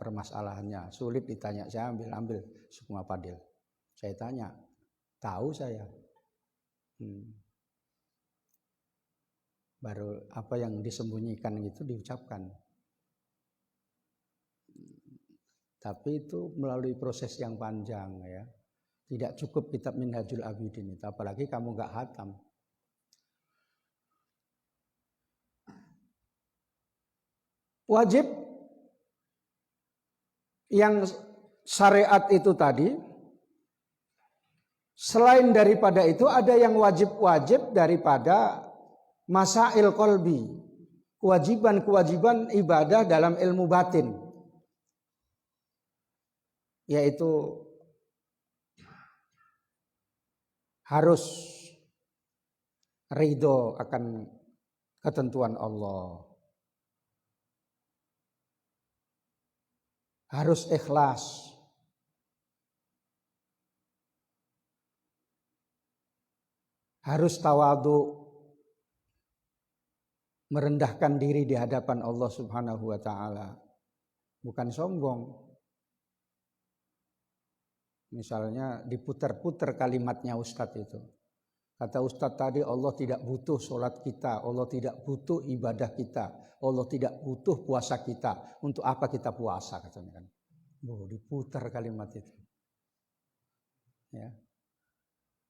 permasalahannya sulit ditanya, saya ambil sukma Fadil. Saya tanya, tahu saya. Baru apa yang disembunyikan gitu diucapkan. Tapi itu melalui proses yang panjang ya. Tidak cukup kitab Minhajul Abidin itu, apalagi kamu nggak hatam. Wajib yang syariat itu tadi, selain daripada itu ada yang wajib-wajib daripada masail qalbi, kewajiban-kewajiban ibadah dalam ilmu batin, yaitu harus ridho akan ketentuan Allah, harus ikhlas, harus tawadhu, merendahkan diri di hadapan Allah Subhanahu wa taala, bukan sombong. Misalnya diputar-putar kalimatnya Ustadz itu. Kata Ustadz tadi, Allah tidak butuh sholat kita, Allah tidak butuh ibadah kita, Allah tidak butuh puasa kita. Untuk apa kita puasa katanya kan? Diputar kalimat itu. Ya.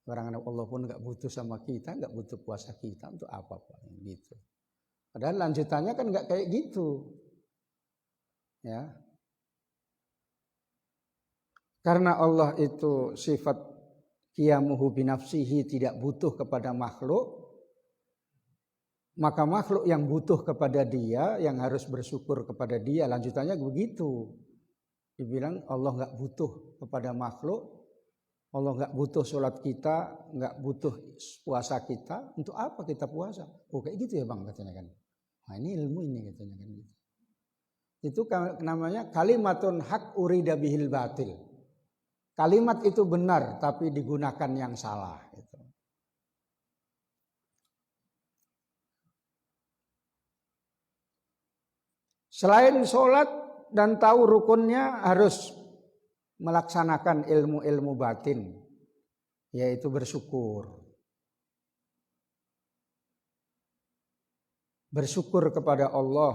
Orang Allah pun nggak butuh sama kita, nggak butuh puasa kita, untuk apa Pak? Gitu. Padahal lanjutannya kan nggak kayak gitu. Ya. Karena Allah itu sifat qiyamuhu binafsihi, tidak butuh kepada makhluk, maka makhluk yang butuh kepada dia, yang harus bersyukur kepada dia. Lanjutannya begitu. Dibilang Allah nggak butuh kepada makhluk, Allah nggak butuh sholat kita, nggak butuh puasa kita. Untuk apa kita puasa? Oh kayak gitu ya Bang katanya kan. Nah ini ilmu ini katanya kan. Itu namanya kalimatun hak urida bihil batil. Kalimat itu benar tapi digunakan yang salah. Gitu. Selain sholat dan tahu rukunnya, harus melaksanakan ilmu-ilmu batin, yaitu bersyukur. Bersyukur kepada Allah,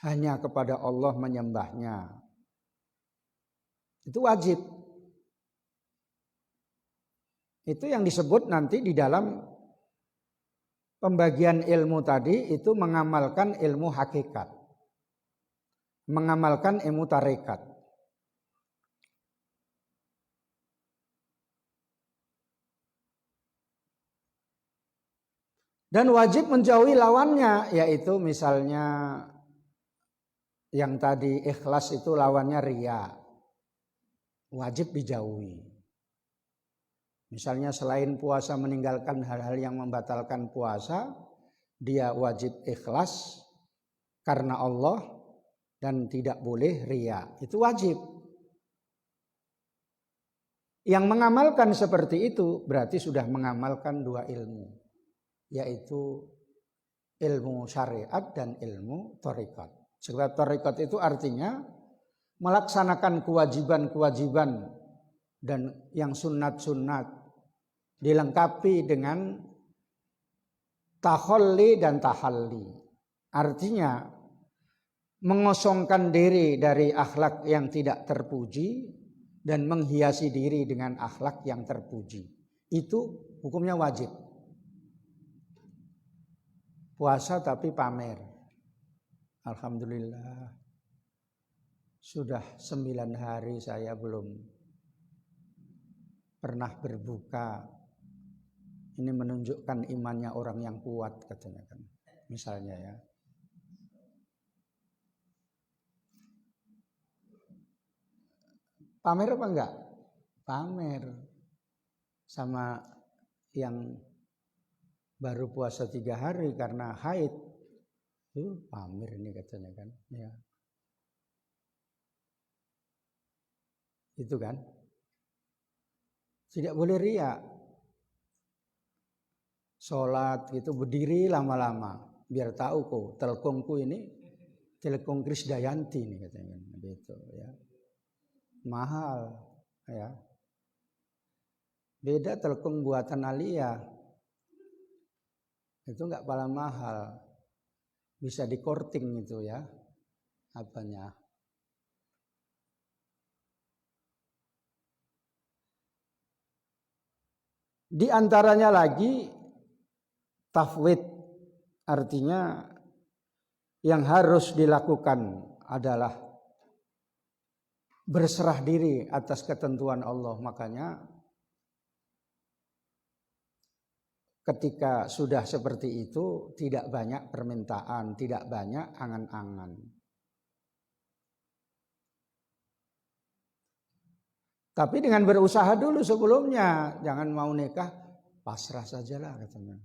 hanya kepada Allah menyembahnya. Itu wajib. Itu yang disebut nanti di dalam pembagian ilmu tadi, itu mengamalkan ilmu hakikat. Mengamalkan ilmu tarekat. Dan wajib menjauhi lawannya, yaitu misalnya yang tadi ikhlas itu lawannya riya. Wajib dijauhi. Misalnya selain puasa meninggalkan hal-hal yang membatalkan puasa, dia wajib ikhlas karena Allah dan tidak boleh riya. Itu wajib. Yang mengamalkan seperti itu berarti sudah mengamalkan dua ilmu, yaitu ilmu syariat dan ilmu thariqat. Sebab thariqat itu artinya melaksanakan kewajiban-kewajiban dan yang sunat-sunat dilengkapi dengan takhalli dan tahalli. Artinya mengosongkan diri dari akhlak yang tidak terpuji dan menghiasi diri dengan akhlak yang terpuji. Itu hukumnya wajib. Puasa tapi pamer. Alhamdulillah. Sudah 9 hari saya belum pernah berbuka. Ini menunjukkan imannya orang yang kuat katanya kan. Misalnya ya. Pamer apa enggak? Pamer. Sama yang baru puasa 3 hari karena haid. Itu pamer ini katanya kan. Ya. Itu kan. Tidak boleh riya. Sholat gitu berdiri lama-lama. Biar tahu kok telkomku ini Telkom Krisdayanti nih katanya. Gitu ya. Mahal ya. Beda telkom buatan Alia. Itu enggak pala mahal. Bisa di korting itu ya. Apanya? Di antaranya lagi tafwid, artinya yang harus dilakukan adalah berserah diri atas ketentuan Allah. Makanya ketika sudah seperti itu tidak banyak permintaan, tidak banyak angan-angan. Tapi dengan berusaha dulu sebelumnya, jangan mau nikah pasrah sajalah katanya.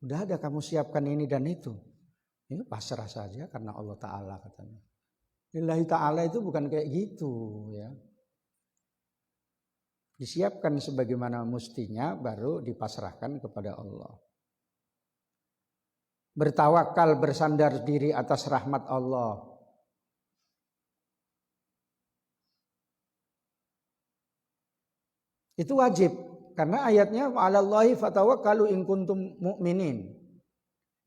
Udah ada kamu siapkan ini dan itu. Ini pasrah saja karena Allah Ta'ala katanya. Lillahi Ta'ala itu bukan kayak gitu ya. Disiapkan sebagaimana mestinya baru dipasrahkan kepada Allah. Bertawakal, bersandar diri atas rahmat Allah. Itu wajib karena ayatnya wa'alallahi fatawakkalu in kuntum mu'minin.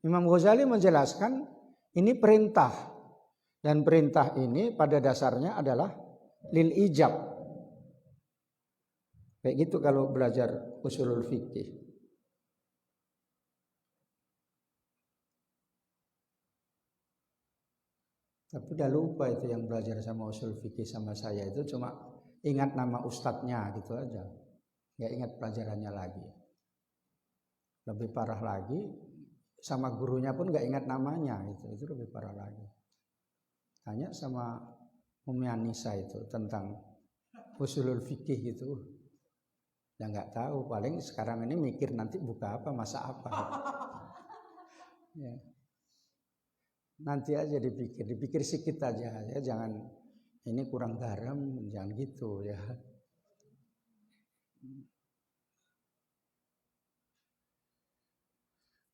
Imam Ghazali menjelaskan ini perintah dan perintah ini pada dasarnya adalah lil ijab. Kayak gitu kalau belajar usulul fikih. Tapi udah lupa itu yang belajar sama usul fikih sama saya itu cuma ingat nama ustadznya gitu aja. Nggak ingat pelajarannya lagi. Lebih parah lagi sama gurunya pun nggak ingat namanya itu lebih parah lagi. Tanya sama Umi Anissa itu tentang usulul fikih gitu. Ya nggak tahu, paling sekarang ini mikir nanti buka apa, masa apa. Ya. Nanti aja dipikir sedikit aja ya, jangan ini kurang garam, jangan gitu ya.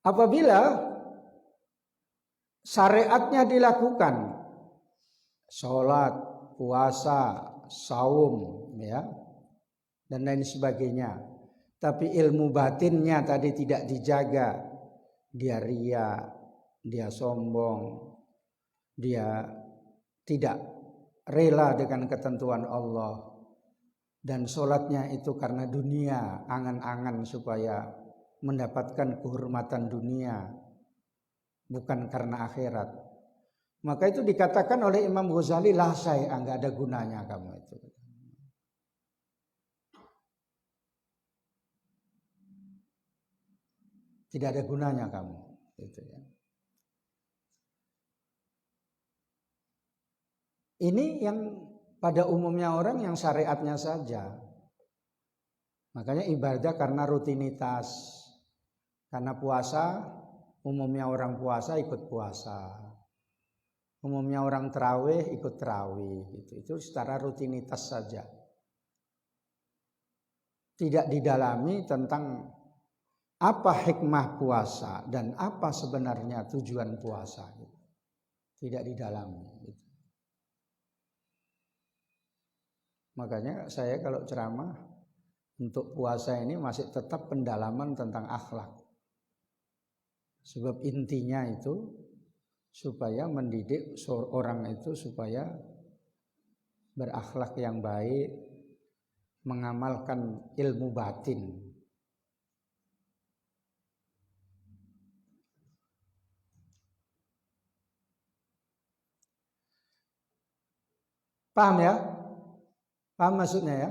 Apabila syariatnya dilakukan, sholat, puasa, saum, ya, dan lain sebagainya, tapi ilmu batinnya tadi tidak dijaga, dia ria, dia sombong, dia tidak rela dengan ketentuan Allah, dan sholatnya itu karena dunia, angan-angan supaya mendapatkan kehormatan dunia, bukan karena akhirat. Maka itu dikatakan oleh Imam Ghazali, lah saya nggak ada gunanya kamu itu. Tidak ada gunanya kamu, gitu ya. Ini yang pada umumnya orang yang syariatnya saja. Makanya ibadah karena rutinitas. Karena puasa, umumnya orang puasa ikut puasa. Umumnya orang terawih ikut terawih. Itu secara rutinitas saja. Tidak didalami tentang apa hikmah puasa dan apa sebenarnya tujuan puasa. Tidak didalami. Makanya saya kalau ceramah untuk puasa ini masih tetap pendalaman tentang akhlak. Sebab intinya itu supaya mendidik orang itu supaya berakhlak yang baik, mengamalkan ilmu batin. Paham ya? Paham maksudnya ya?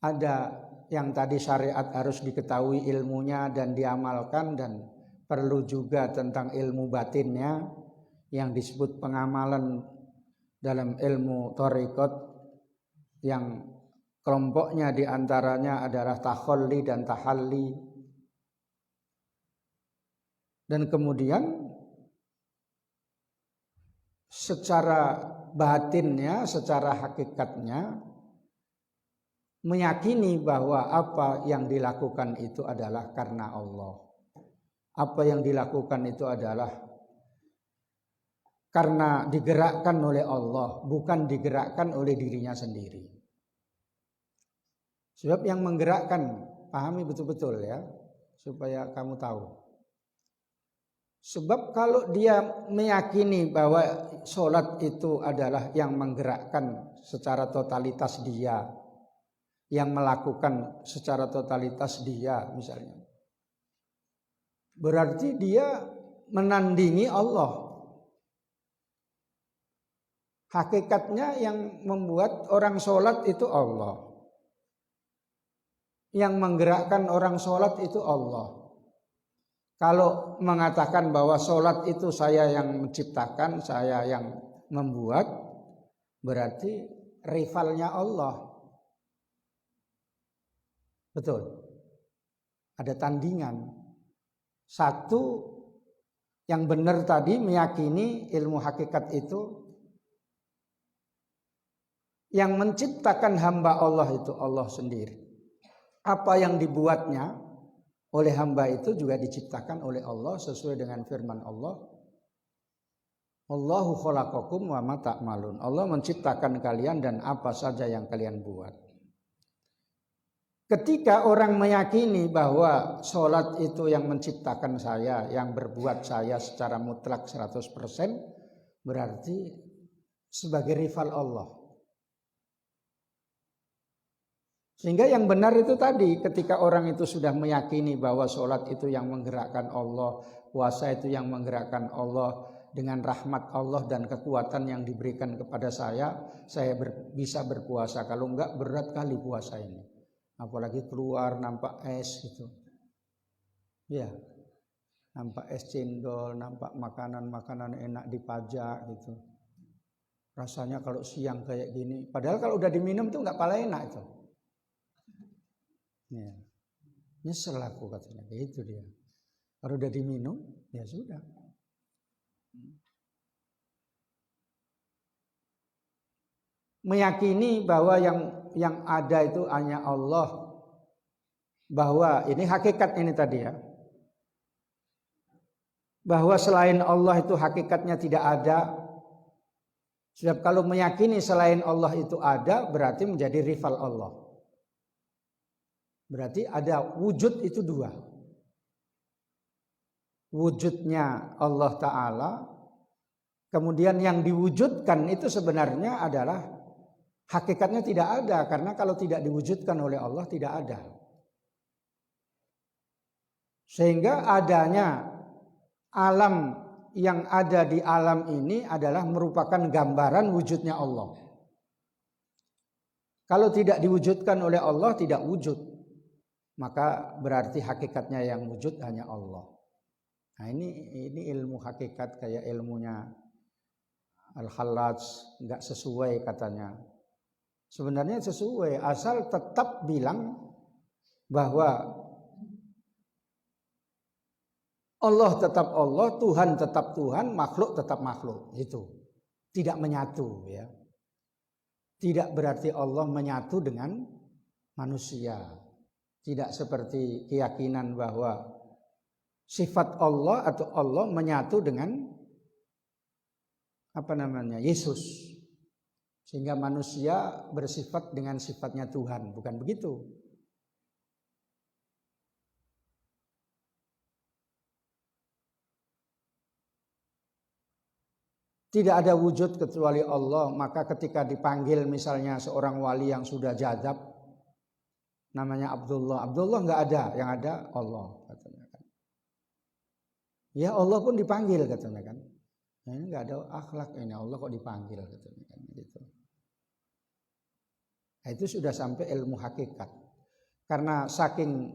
Ada yang tadi syariat harus diketahui ilmunya dan diamalkan, dan perlu juga tentang ilmu batinnya yang disebut pengamalan dalam ilmu thariqat, yang kelompoknya diantaranya adalah takhalli dan tahalli. Dan kemudian secara batinnya, secara hakikatnya meyakini bahwa apa yang dilakukan itu adalah karena Allah. Apa yang dilakukan itu adalah karena digerakkan oleh Allah, bukan digerakkan oleh dirinya sendiri. Sebab yang menggerakkan, pahami betul-betul ya, supaya kamu tahu. Sebab kalau dia meyakini bahwa sholat itu adalah yang menggerakkan secara totalitas dia, yang melakukan secara totalitas dia misalnya, berarti dia menandingi Allah. Hakikatnya yang membuat orang sholat itu Allah. Yang menggerakkan orang sholat itu Allah. Kalau mengatakan bahwa sholat itu saya yang menciptakan, saya yang membuat, berarti rivalnya Allah. Betul. Ada tandingan. Satu yang benar tadi meyakini ilmu hakikat itu, yang menciptakan hamba Allah itu Allah sendiri. Apa yang dibuatnya oleh hamba itu juga diciptakan oleh Allah sesuai dengan firman Allah. Allahu khalaqakum wa ma ta'malun. Allah menciptakan kalian dan apa saja yang kalian buat. Ketika orang meyakini bahwa sholat itu yang menciptakan saya, yang berbuat saya secara mutlak 100%, berarti sebagai rival Allah. Sehingga yang benar itu tadi, ketika orang itu sudah meyakini bahwa sholat itu yang menggerakkan Allah, puasa itu yang menggerakkan Allah, dengan rahmat Allah dan kekuatan yang diberikan kepada saya bisa berpuasa. Kalau enggak berat kali puasa ini. Apalagi keluar nampak es gitu. Ya, nampak es cendol, nampak makanan-makanan enak dipajak gitu. Rasanya kalau siang kayak gini, padahal kalau udah diminum tuh enggak pala enak itu. Ya. Nyesel aku katanya, itu dia. Kalau udah diminum, ya sudah. Meyakini bahwa yang ada itu hanya Allah, bahwa ini hakikat ini tadi ya, bahwa selain Allah itu hakikatnya tidak ada. Sebab kalau meyakini selain Allah itu ada, berarti menjadi rival Allah. Berarti ada wujud itu dua. Wujudnya Allah Ta'ala, kemudian yang diwujudkan itu sebenarnya adalah hakikatnya tidak ada, karena kalau tidak diwujudkan oleh Allah tidak ada. Sehingga adanya alam yang ada di alam ini adalah merupakan gambaran wujudnya Allah. Kalau tidak diwujudkan oleh Allah tidak wujud, maka berarti hakikatnya yang wujud hanya Allah. Nah ini ilmu hakikat kayak ilmunya Al-Hallaj, nggak sesuai katanya. Sebenarnya sesuai, asal tetap bilang bahwa Allah tetap Allah, Tuhan tetap Tuhan, makhluk tetap makhluk. Itu tidak menyatu ya. Tidak berarti Allah menyatu dengan manusia. Tidak seperti keyakinan bahwa sifat Allah atau Allah menyatu dengan Yesus. Sehingga manusia bersifat dengan sifatnya Tuhan, bukan begitu. Tidak ada wujud kecuali Allah, maka ketika dipanggil misalnya seorang wali yang sudah jadab, namanya Abdullah nggak ada, yang ada Allah katanya kan. Ya Allah pun dipanggil katanya kan. Nah, ini nggak ada akhlak ini, Allah kok dipanggil katanya kan gitu. Nah, itu sudah sampai ilmu hakikat. Karena saking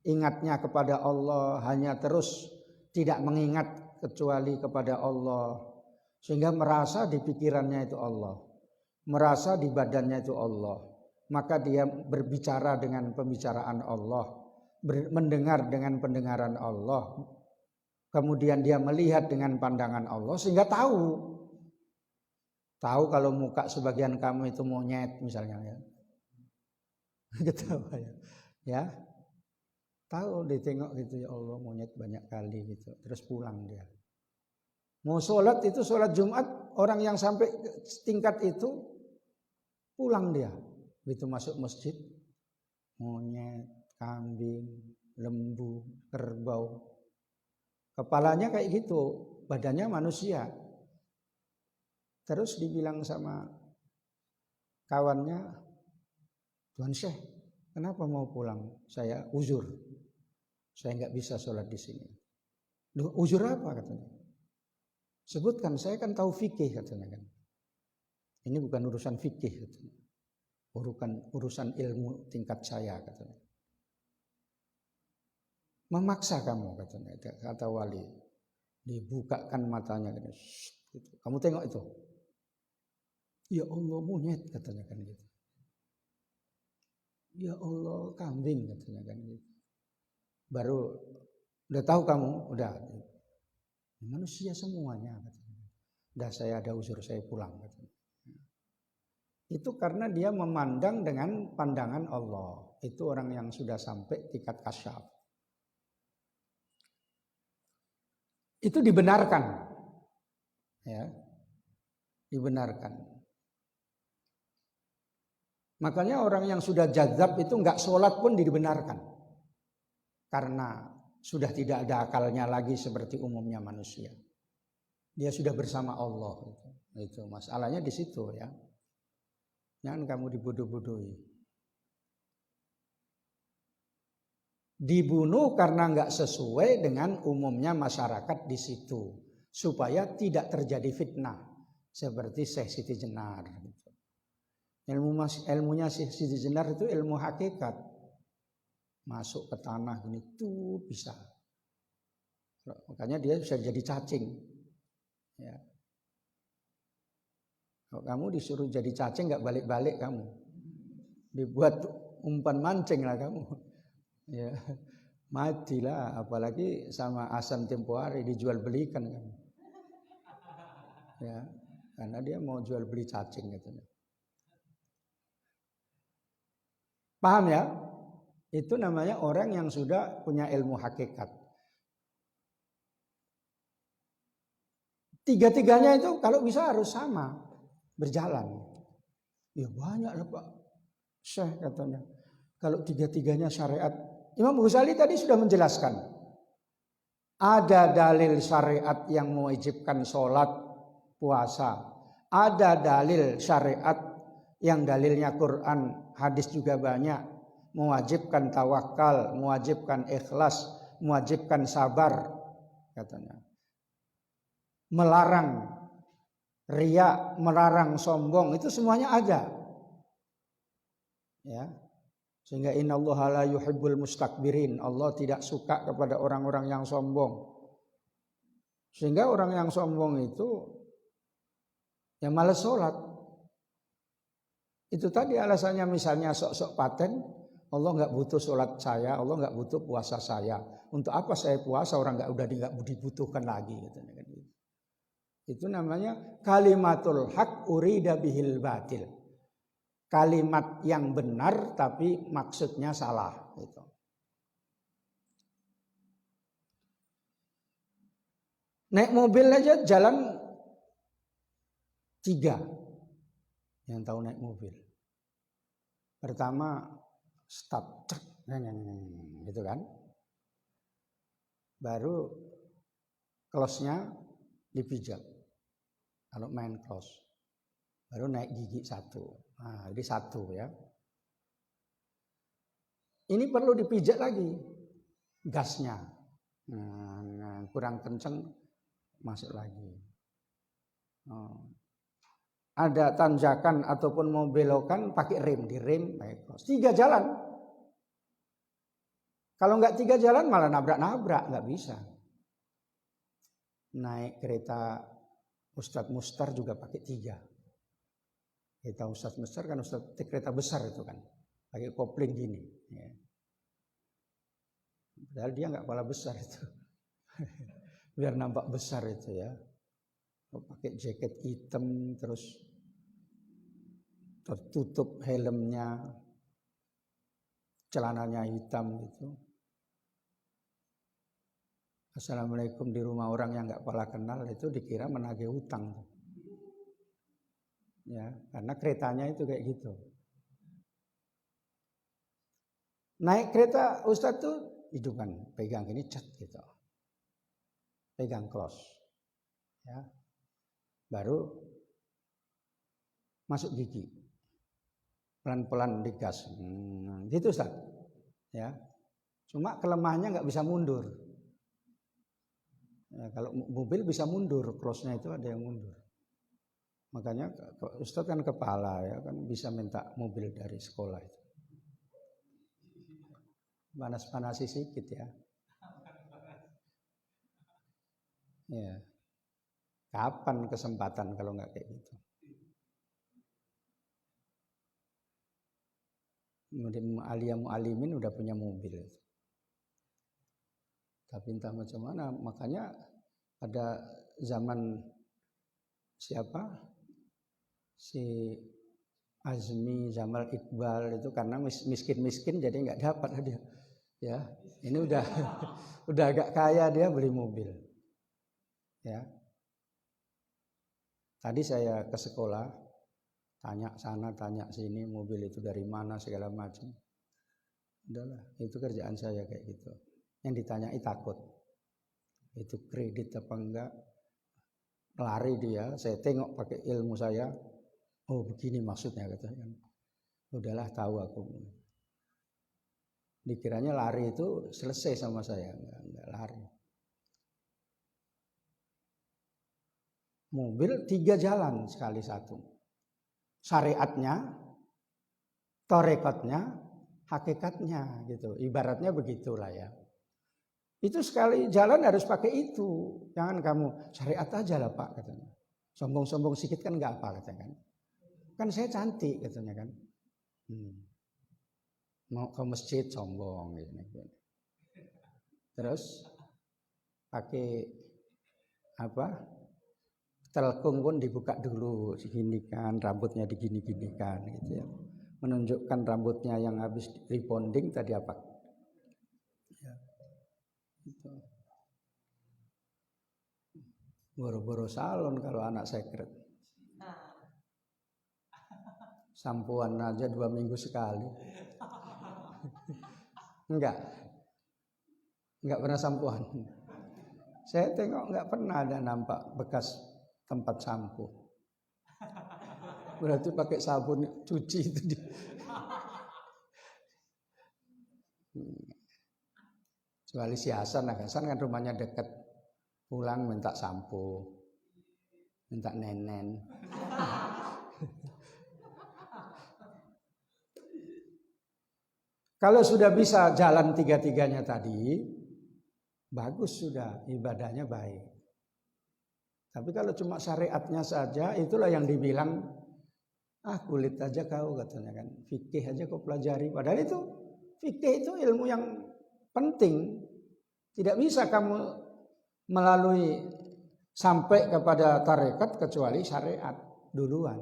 ingatnya kepada Allah, hanya terus tidak mengingat kecuali kepada Allah, sehingga merasa di pikirannya itu Allah, merasa di badannya itu Allah. Maka dia berbicara dengan pembicaraan Allah, mendengar dengan pendengaran Allah. Kemudian dia melihat dengan pandangan Allah, sehingga tahu kalau muka sebagian kamu itu monyet misalnya ya. Ketawa ya. Tahu ditengok gitu, ya Allah monyet banyak kali gitu. Terus pulang dia. Mau sholat itu sholat Jumat, orang yang sampai tingkat itu pulang dia. Begitu masuk masjid, monyet, kambing, lembu, kerbau. Kepalanya kayak gitu, badannya manusia. Terus dibilang sama kawannya, Tuan Syekh, kenapa mau pulang? Saya uzur, saya nggak bisa sholat di sini. Loh, uzur apa katanya? Sebutkan, saya kan tahu fikih katanya kan. Ini bukan urusan fikih katanya. Urusan ilmu tingkat saya katanya. Memaksa kamu katanya, kata wali. Dibukakan matanya katanya. Gitu. Kamu tengok itu. Ya Allah monyet katanya kan gitu. Ya Allah kambing katanya kan gitu. Baru udah tahu kamu, udah manusia semuanya katanya. Udah saya ada uzur, saya pulang katanya. Itu karena dia memandang dengan pandangan Allah. Itu orang yang sudah sampai tingkat kasyaf. Itu dibenarkan. Ya. Dibenarkan. Makanya orang yang sudah jadzab itu enggak sholat pun dibenarkan. Karena sudah tidak ada akalnya lagi seperti umumnya manusia. Dia sudah bersama Allah. Itu masalahnya di situ ya. Jangan kamu dibodoh-bodohi. Dibunuh karena nggak sesuai dengan umumnya masyarakat di situ, supaya tidak terjadi fitnah seperti Syekh Siti Jenar. Ilmunya Syekh Siti Jenar itu ilmu hakikat, masuk ke tanah gini tuh bisa. Makanya dia bisa jadi cacing. Ya. Kalau kamu disuruh jadi cacing nggak balik-balik kamu, dibuat umpan mancing lah kamu, ya matilah. Apalagi sama asam tempo hari dijual belikan kamu, ya karena dia mau jual beli cacing katanya. Paham ya? Itu namanya orang yang sudah punya ilmu hakikat. Tiga-tiganya itu kalau bisa harus sama. Berjalan. Ya banyak lah Pak Syekh katanya. Kalau tiga-tiganya syariat. Imam Ghazali tadi sudah menjelaskan. Ada dalil syariat yang mewajibkan sholat, puasa. Ada dalil syariat yang dalilnya Quran, hadis juga banyak. Mewajibkan tawakal, mewajibkan ikhlas, mewajibkan sabar. Katanya. Melarang riya, melarang sombong, itu semuanya ada. Ya. Sehingga innallaha la yuhibbul mustakbirin. Allah tidak suka kepada orang-orang yang sombong. Sehingga orang yang sombong itu ya malas sholat. Itu tadi alasannya, misalnya sok-sok paten, Allah nggak butuh sholat saya, Allah nggak butuh puasa saya. Untuk apa saya puasa, orang udah nggak dibutuhkan lagi. Itu namanya kalimatul haq urida bihil batil. Kalimat yang benar tapi maksudnya salah. Gitu. Naik mobil aja jalan 3 yang tahu naik mobil. Pertama start, gitu kan. Baru close-nya dipijat. Kalau main close, baru naik gigi 1. Nah, ini 1 ya. Ini perlu dipijat lagi gasnya. Nah, kurang kenceng masuk lagi. Ada tanjakan ataupun mau belokan pakai rem, direm naik close. 3 jalan. Kalau nggak 3 jalan malah nabrak-nabrak, nggak bisa. Naik kereta Ustadz Mustar juga pakai 3. Kereta Ustadz Mustar kan kereta besar itu kan, pakai kopling gini. Ya. Padahal dia nggak kepala besar itu, biar nampak besar itu ya. Pakai jaket hitam terus tertutup helmnya, celananya hitam gitu. Assalamualaikum di rumah orang yang nggak pernah kenal, itu dikira menagih utang. Ya, karena keretanya itu kayak gitu. Naik kereta Ustadz tuh hidupan, pegang gini cat gitu. Pegang close. Ya. Baru masuk gigi. Pelan-pelan digas. Gitu Ustadz. Ya. Cuma kelemahannya nggak bisa mundur. Ya, kalau mobil bisa mundur, close-nya itu ada yang mundur. Makanya Ustadz kan kepala ya kan bisa minta mobil dari sekolah itu. Panas-panasi sedikit ya. Ya. Kapan kesempatan kalau nggak kayak gitu? Mu'alimin udah punya mobil. Tapi entah macam mana, makanya pada zaman siapa? Si Azmi, Jamal Iqbal itu karena miskin-miskin jadi nggak dapat dia. Ya, ini udah udah agak kaya dia beli mobil. Ya. Tadi saya ke sekolah, tanya sana, tanya sini, mobil itu dari mana segala macam. Udahlah, itu kerjaan saya kayak gitu. Yang ditanyai takut. Itu kredit apa enggak? Lari dia, saya tengok pakai ilmu saya. Oh, begini maksudnya katanya. Udahlah tahu aku. Dikiranya lari itu selesai sama saya, enggak lari. Mobil 3 jalan sekali satu. Syariatnya, torekotnya, hakikatnya gitu. Ibaratnya begitulah ya. Itu sekali jalan harus pakai itu. Jangan kamu syariat aja lah Pak katanya. Sombong-sombong sedikit kan enggak apa katanya kan. Kan saya cantik katanya kan. Mau ke masjid sombong gitu. Terus pakai apa? Telkung pun dibuka dulu, diginikan, rambutnya digini-ginikan gitu ya. Menunjukkan rambutnya yang habis rebonding tadi apa? Ya. Itu. Boro-boro salon kalau anak sekret. Sampuan aja 2 minggu sekali. Enggak pernah sampuan. Saya tengok enggak pernah ada nampak bekas tempat sampo. Berarti pakai sabun cuci itu dia. Kecuali si Hasan kan rumahnya dekat. Pulang minta sampo, minta nenen. Kalau sudah bisa jalan 3-3-nya tadi, bagus sudah, ibadahnya baik. Tapi kalau cuma syariatnya saja, itulah yang dibilang, kulit aja kau katanya kan, fikih aja kau pelajari. Padahal itu, fikih itu ilmu yang penting. Tidak bisa kamu melalui sampai kepada tarekat kecuali syariat duluan.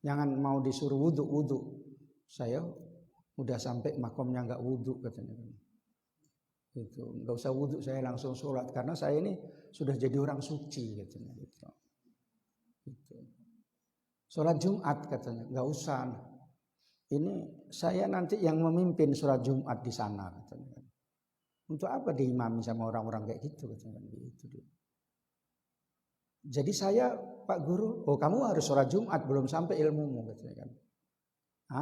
Jangan mau disuruh wudhu. Saya udah sampai makomnya nggak wudhu katanya. Itu nggak usah wudhu, saya langsung sholat karena saya ini sudah jadi orang suci katanya. Gitu. Sholat Jumat katanya nggak usah. Ini saya nanti yang memimpin sholat Jumat di sana katanya. Untuk apa diimami sama orang-orang kayak gitu katanya gitu. Jadi saya Pak Guru, kamu harus sholat Jumat belum sampai ilmumu katanya kan.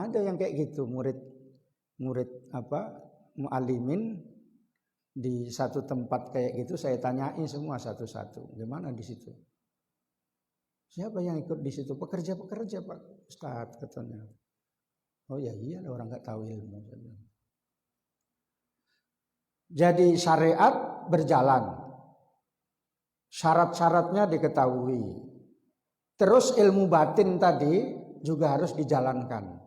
Ada yang kayak gitu murid mu'alimin di satu tempat kayak gitu saya tanyain semua satu-satu. Gimana di situ? Siapa yang ikut di situ? Pekerja-pekerja Pak Ustadz katanya. Oh ya iya orang nggak tahu ilmu. Jadi syariat berjalan. Syarat-syaratnya diketahui. Terus ilmu batin tadi juga harus dijalankan.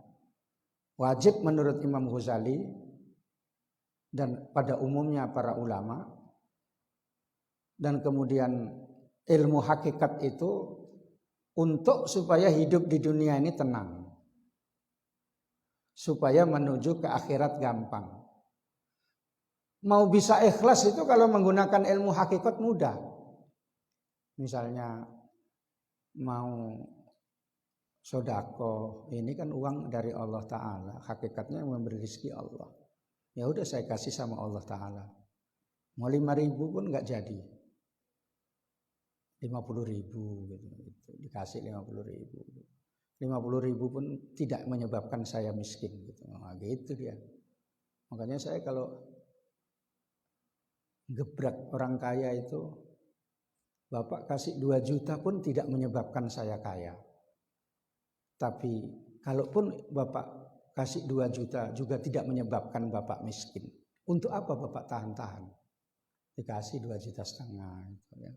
Wajib menurut Imam Ghazali dan pada umumnya para ulama. Dan kemudian ilmu hakikat itu untuk supaya hidup di dunia ini tenang. Supaya menuju ke akhirat gampang. Mau bisa ikhlas itu kalau menggunakan ilmu hakikat mudah. Misalnya mau sodako, ini kan uang dari Allah Ta'ala. Hakikatnya yang memberi rezeki Allah. Ya udah saya kasih sama Allah Ta'ala. Mau 5.000 pun gak jadi. 50.000 gitu. Dikasih 50.000. 50.000 pun tidak menyebabkan saya miskin gitu. Nah, gitu dia. Makanya saya kalau gebrak orang kaya itu, Bapak kasih 2 juta pun tidak menyebabkan saya kaya. Tapi kalaupun Bapak kasih 2 juta juga tidak menyebabkan Bapak miskin. Untuk apa Bapak tahan-tahan? Dikasih 2,5 juta gitu ya.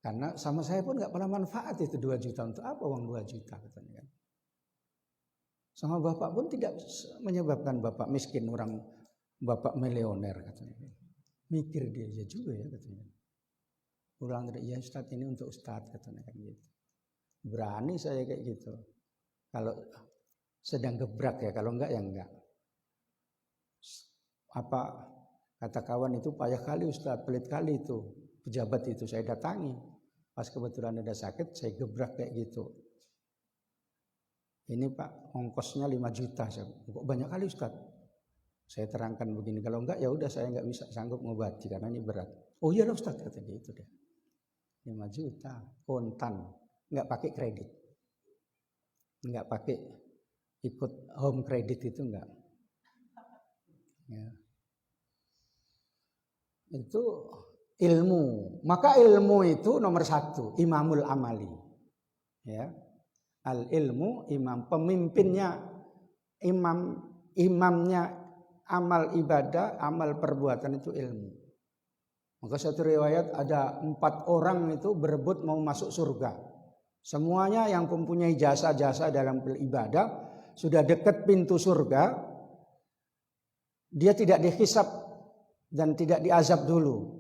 Karena sama saya pun nggak pernah manfaat itu 2 juta. Untuk apa uang 2 juta katanya kan. Sama Bapak pun tidak menyebabkan Bapak miskin, orang Bapak milioner katanya. Mikir dia juga ya katanya. Pulang dari ya Ustadz, ini untuk Ustadz katanya kan gitu. Berani saya kayak gitu. Kalau sedang gebrak ya, kalau enggak ya enggak. Apa kata kawan itu, payah kali Ustadz, pelit kali itu pejabat itu, saya datangi. Pas kebetulan ada sakit, saya gebrak kayak gitu. Ini Pak, ongkosnya 5 juta. Kok banyak kali Ustadz? Saya terangkan begini, kalau enggak ya udah saya enggak bisa sanggup ngobati karena ini berat. Oh iya loh Ustadz, kata dia itu deh. 5 juta kontan, enggak pakai kredit. Enggak pakai ikut home kredit itu enggak. Ya. Itu ilmu. Maka ilmu itu nomor 1, imamul amali. Ya. Al ilmu imam, pemimpinnya imamnya amal ibadah, amal perbuatan itu ilmu. Maka satu riwayat ada 4 orang itu berebut mau masuk surga. Semuanya yang mempunyai jasa-jasa dalam beribadah sudah dekat pintu surga. Dia tidak dihisab dan tidak diazab dulu.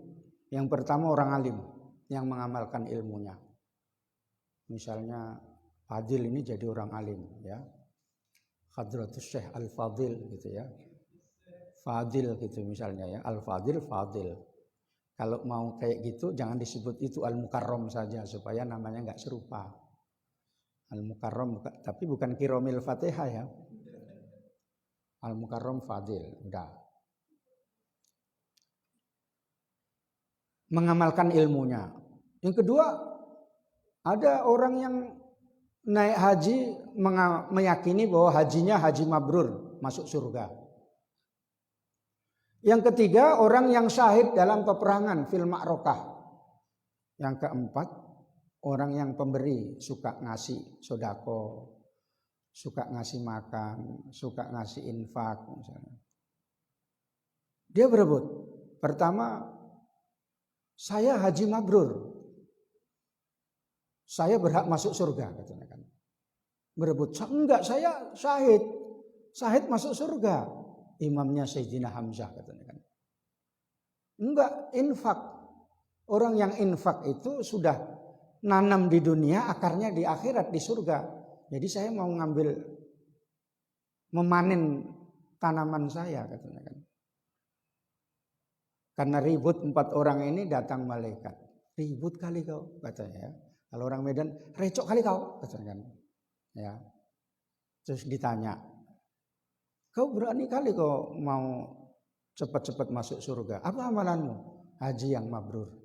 Yang pertama orang alim yang mengamalkan ilmunya. Misalnya Fadil ini jadi orang alim ya. Hadratus Syekh Al-Fadil gitu ya. Fadil gitu misalnya ya. Al-Fadil, Fadil. Kalau mau kayak gitu jangan disebut itu Al-Mukarram saja supaya namanya enggak serupa. Al-Mukarram tapi bukan Kiromil Fatihah ya. Al-Mukarram Fadil, udah. Mengamalkan ilmunya. Yang kedua, ada orang yang naik haji meyakini bahwa hajinya haji mabrur, masuk surga. Yang ketiga, orang yang syahid dalam peperangan fil ma'rokah. Yang keempat, orang yang pemberi, suka ngasih sodako, suka ngasih makan, suka ngasih infak misalnya. Dia berebut. Pertama, saya haji mabrur. Saya berhak masuk surga katanya kan. Berebut. Enggak, saya syahid. Syahid masuk surga. Imamnya Sayyidina Hamzah katanya kan. Enggak, infak. Orang yang infak itu sudah nanam di dunia, akarnya di akhirat, di surga. Jadi saya mau memanen tanaman saya katanya kan. Karena ribut 4 orang ini datang malaikat. Ribut kali kau katanya ya. Kalau orang Medan, recok kali kau katanya kan. Ya. Terus ditanya, kau berani kali kau mau cepat-cepat masuk surga. Apa amalanmu? Haji yang mabrur.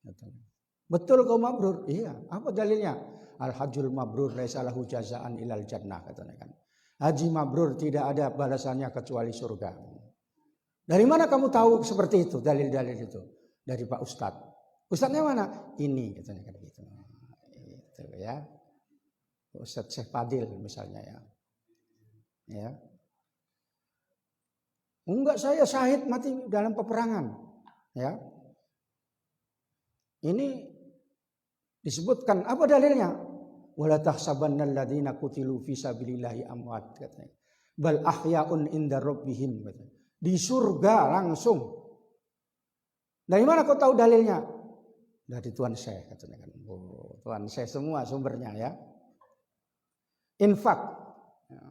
Katanya. Betul kau mabrur? Iya. Apa dalilnya? Al-hajjul mabrur laisa lahu jazaan ilal jannah katanya kan. Haji mabrur tidak ada balasannya kecuali surga. Dari mana kamu tahu seperti itu? Dalil-dalil itu dari Pak Ustadz. Ustadznya mana? Ini katanya kan gitu. Itu ya. Ustadz Syekh Fadil misalnya ya. Ya. Enggak, saya syahid mati dalam peperangan. Ya. Ini disebutkan apa dalilnya? Wala tahsabannal ladzina qutilu fi sabilillahi amwat katanya. Bal ahyaun inda rabbihim katanya. Di surga langsung. Dari mana kau tahu dalilnya? Dari Tuan Syekh katanya kan. Oh, Tuan Syekh semua sumbernya ya. Infak. Ya.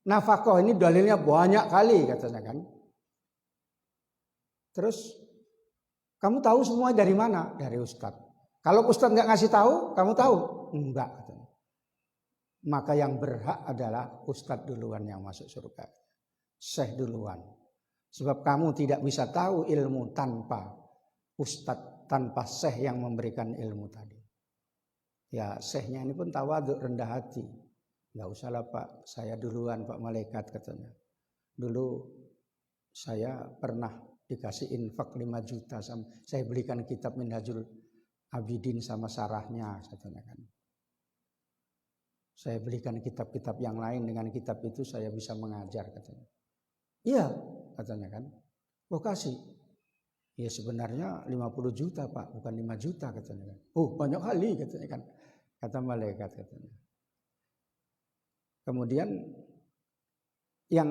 Nafkah ini dalilnya banyak kali katanya kan. Terus kamu tahu semua dari mana? Dari Ustadz. Kalau Ustadz nggak ngasih tahu, kamu tahu? Enggak katanya. Maka yang berhak adalah Ustadz duluan yang masuk surga. Syekh duluan. Sebab kamu tidak bisa tahu ilmu tanpa Ustadz, tanpa Syekh yang memberikan ilmu tadi. Ya Syekhnya ini pun tawaduk, rendah hati. Nggak usahlah Pak, saya duluan Pak Malaikat katanya. Dulu saya pernah dikasih infak 5 juta, saya belikan kitab Minhajul Abidin sama sarahnya, katanya kan. Saya belikan kitab-kitab yang lain, dengan kitab itu saya bisa mengajar, katanya. Iya, katanya kan. Kok kasih? Ya sebenarnya 50 juta Pak, bukan 5 juta, katanya kan. Oh banyak kali, katanya kan. Kata malaikat, katanya. Kemudian yang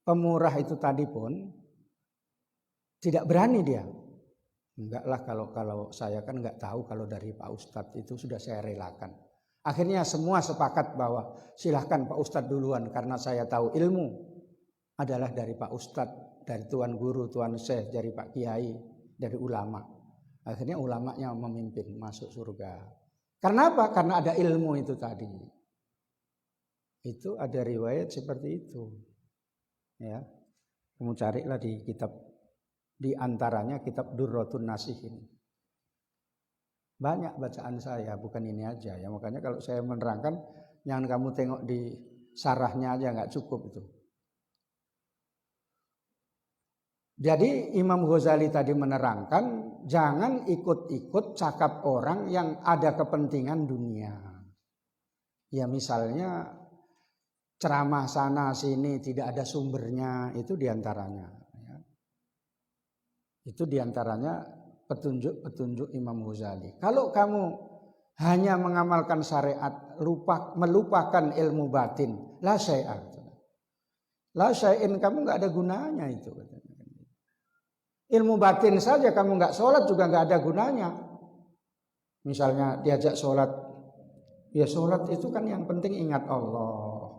pemurah itu tadi pun tidak berani dia. Enggak lah, kalau saya kan enggak tahu, kalau dari Pak Ustadz itu sudah saya relakan. Akhirnya semua sepakat bahwa silahkan Pak Ustadz duluan, karena saya tahu ilmu adalah dari Pak Ustadz, dari Tuan Guru, Tuan Syekh, dari Pak Kiai, dari ulama. Akhirnya ulamanya memimpin masuk surga. Karena apa? Karena ada ilmu itu tadi. Itu ada riwayat seperti itu. Ya, kamu carilah di kitab, di antaranya kitab Durratun Nasihin. Banyak bacaan saya, bukan ini aja ya. Makanya kalau saya menerangkan, jangan kamu tengok di sarahnya aja, nggak cukup itu. Jadi Imam Ghazali tadi menerangkan, jangan ikut-ikut cakap orang yang ada kepentingan dunia. Ya misalnya ceramah sana sini tidak ada sumbernya, itu diantaranya. Ya. Itu diantaranya petunjuk-petunjuk Imam Ghazali. Kalau kamu hanya mengamalkan syariat, melupakan ilmu batin, la syai'an. La syai'in, kamu nggak ada gunanya itu. Ilmu batin saja kamu nggak sholat juga nggak ada gunanya. Misalnya diajak sholat, ya sholat itu kan yang penting ingat Allah.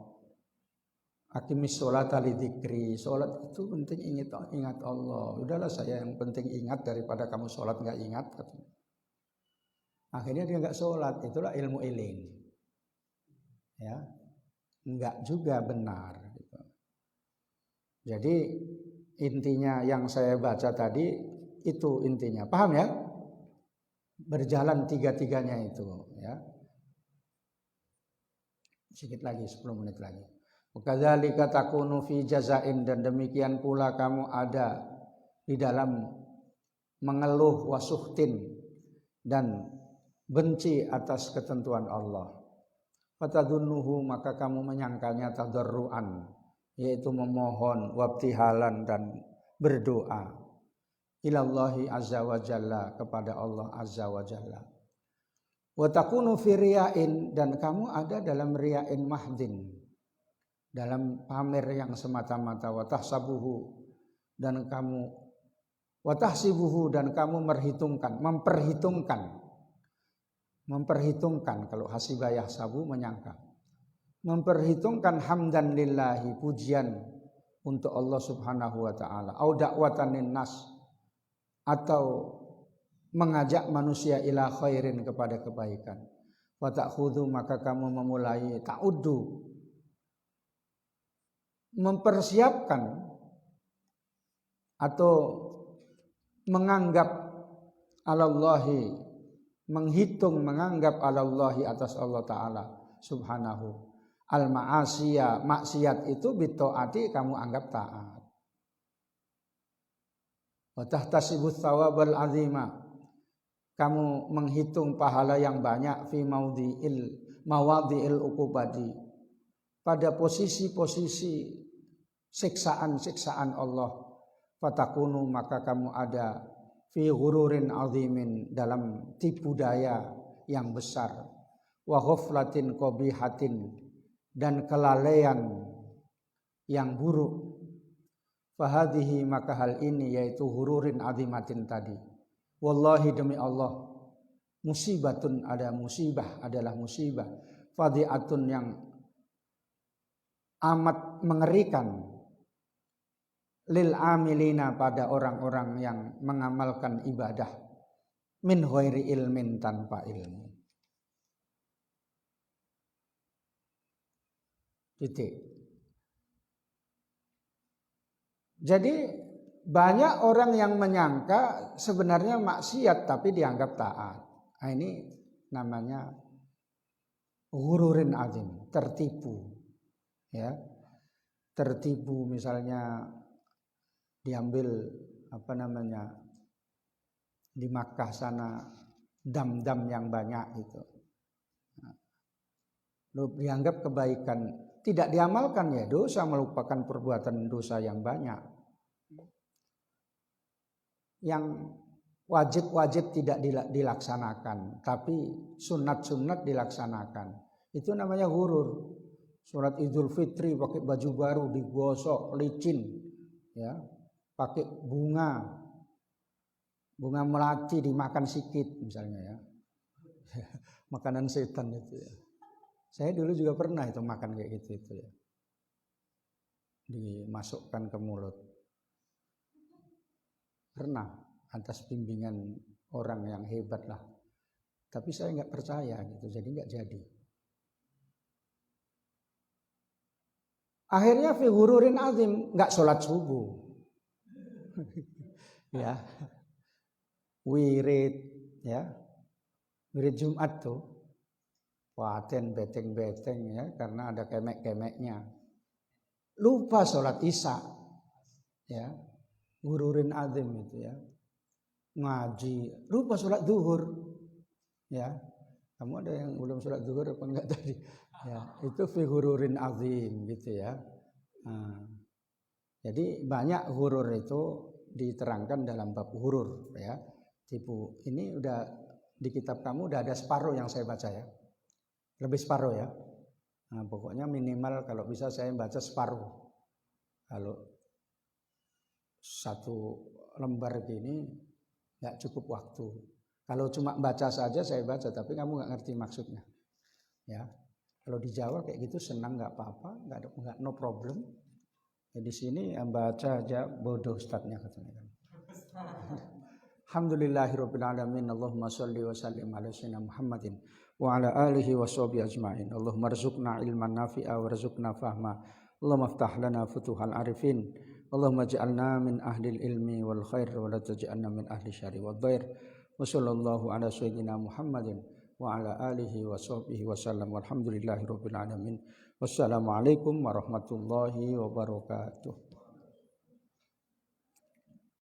Aqimis sholata lidzikri, sholat itu penting ingat Allah. Udahlah saya yang penting ingat daripada kamu sholat nggak ingat. Akhirnya dia nggak sholat, itulah ilmu iling. Ya, nggak juga benar. Gitu. Jadi intinya yang saya baca tadi itu intinya, paham ya? Berjalan tiga-tiganya itu. Ya. Sedikit lagi, 10 menit lagi. Kadzalika takunu fi jazain, dan demikian pula kamu ada di dalam mengeluh wasuhtin dan benci atas ketentuan Allah. Fatadunnuhu, maka kamu menyangkanya tadarruan, yaitu memohon, wabtihalan, dan berdoa ilallahi azza wa jalla, kepada Allah azza wa jalla. Wa takunu fi riyain, dan kamu ada dalam riyain mahdin, dalam pamer yang semata-mata. Watahsabuhu, dan kamu watahsibuhu, dan kamu memperhitungkan, kalau hasibah yahsabu menyangka, memperhitungkan hamdan lillahi, pujian untuk Allah subhanahu wa ta'ala, au da'watan linnas, atau mengajak manusia ila khairin, kepada kebaikan. Wa ta'khudhu, maka kamu memulai ta'uddu, mempersiapkan atau menganggap alallahi, menghitung, menganggap alallahi, atas Allah Ta'ala subhanahu, al-ma'asiyah, maksiat itu bitaati, kamu anggap taat. Wa tahtasibus thawabal azima, kamu menghitung pahala yang banyak, fi mawadhi'il uqubati, pada posisi-posisi siksaan-siksaan Allah. Fatakunu, maka kamu ada fi ghururin azimin, dalam tipu daya yang besar. Wa ghaflatin qabihatin, dan kelalaian yang buruk. Fahadhihi, maka hal ini, yaitu ghururin azimatin tadi, wallahi, demi Allah, musibatun, adalah musibah, fadhi'atun, yang amat mengerikan, lil amilina, pada orang-orang yang mengamalkan ibadah, min ghairi ilmin, tanpa ilmu. Titik. Jadi banyak orang yang menyangka sebenarnya maksiat tapi dianggap taat. Nah, ini namanya ghururin azim, tertipu. Ya. Tertipu, misalnya diambil di Makkah sana dam-dam yang banyak itu. Lalu dianggap kebaikan, tidak diamalkan ya dosa, melupakan perbuatan dosa yang banyak. Yang wajib-wajib tidak dilaksanakan, tapi sunat-sunat dilaksanakan. Itu namanya ghurur. Sholat Idul Fitri pakai baju baru, digosok, licin, ya, pakai bunga melati dimakan sikit misalnya ya. Makanan setan itu ya. Saya dulu juga pernah itu makan kayak gitu itu ya. Dimasukkan ke mulut. Pernah atas bimbingan orang yang hebat lah. Tapi saya nggak percaya gitu, jadi nggak jadi. Akhirnya fi ghururin azim, nggak sholat subuh. Ya. Wirid ya. Wirid Jumat tuh. Paten beteng-beteng ya, karena ada kemek-kemeknya. Lupa sholat Isya. Ya. Ghururin azim itu ya. Ngaji, lupa sholat zuhur. Ya. Kamu ada yang belum sholat zuhur apa enggak tadi? Ya, itu fi ghururin azim gitu ya. Nah, jadi banyak ghurur itu diterangkan dalam bab ghurur ya. Tipu. Ini udah di kitab kamu udah ada separuh yang saya baca ya. Lebih separuh ya. Nah, pokoknya minimal kalau bisa saya baca separuh. Kalau satu lembar gini nggak cukup waktu. Kalau cuma baca saja saya baca, tapi kamu nggak ngerti maksudnya. Ya, kalau di Jawa kayak gitu senang nggak apa-apa, nggak no problem. Ya, di sini baca aja bodoh ustadznya katanya. Alhamdulillahirabbil alamin. Allahumma shalli wa sallim ala sayyidina Muhammadin wa ala alihi wa sahbihi ajmain. Allahumma rzuqna ilman nafi'a warzuqna fahma. Allahumma iftah lana futuhal arifin. Allahumma ij'alna min ahli ilmi wal khair wa la taj'alna min ahli syarri wad dhair. Wa sallallahu ala sayyidina Muhammadin wa ala alihi wa sahbihi wa sallam. Walhamdulillahirabbil alamin. Wassalamualaikum warahmatullahi wabarakatuh.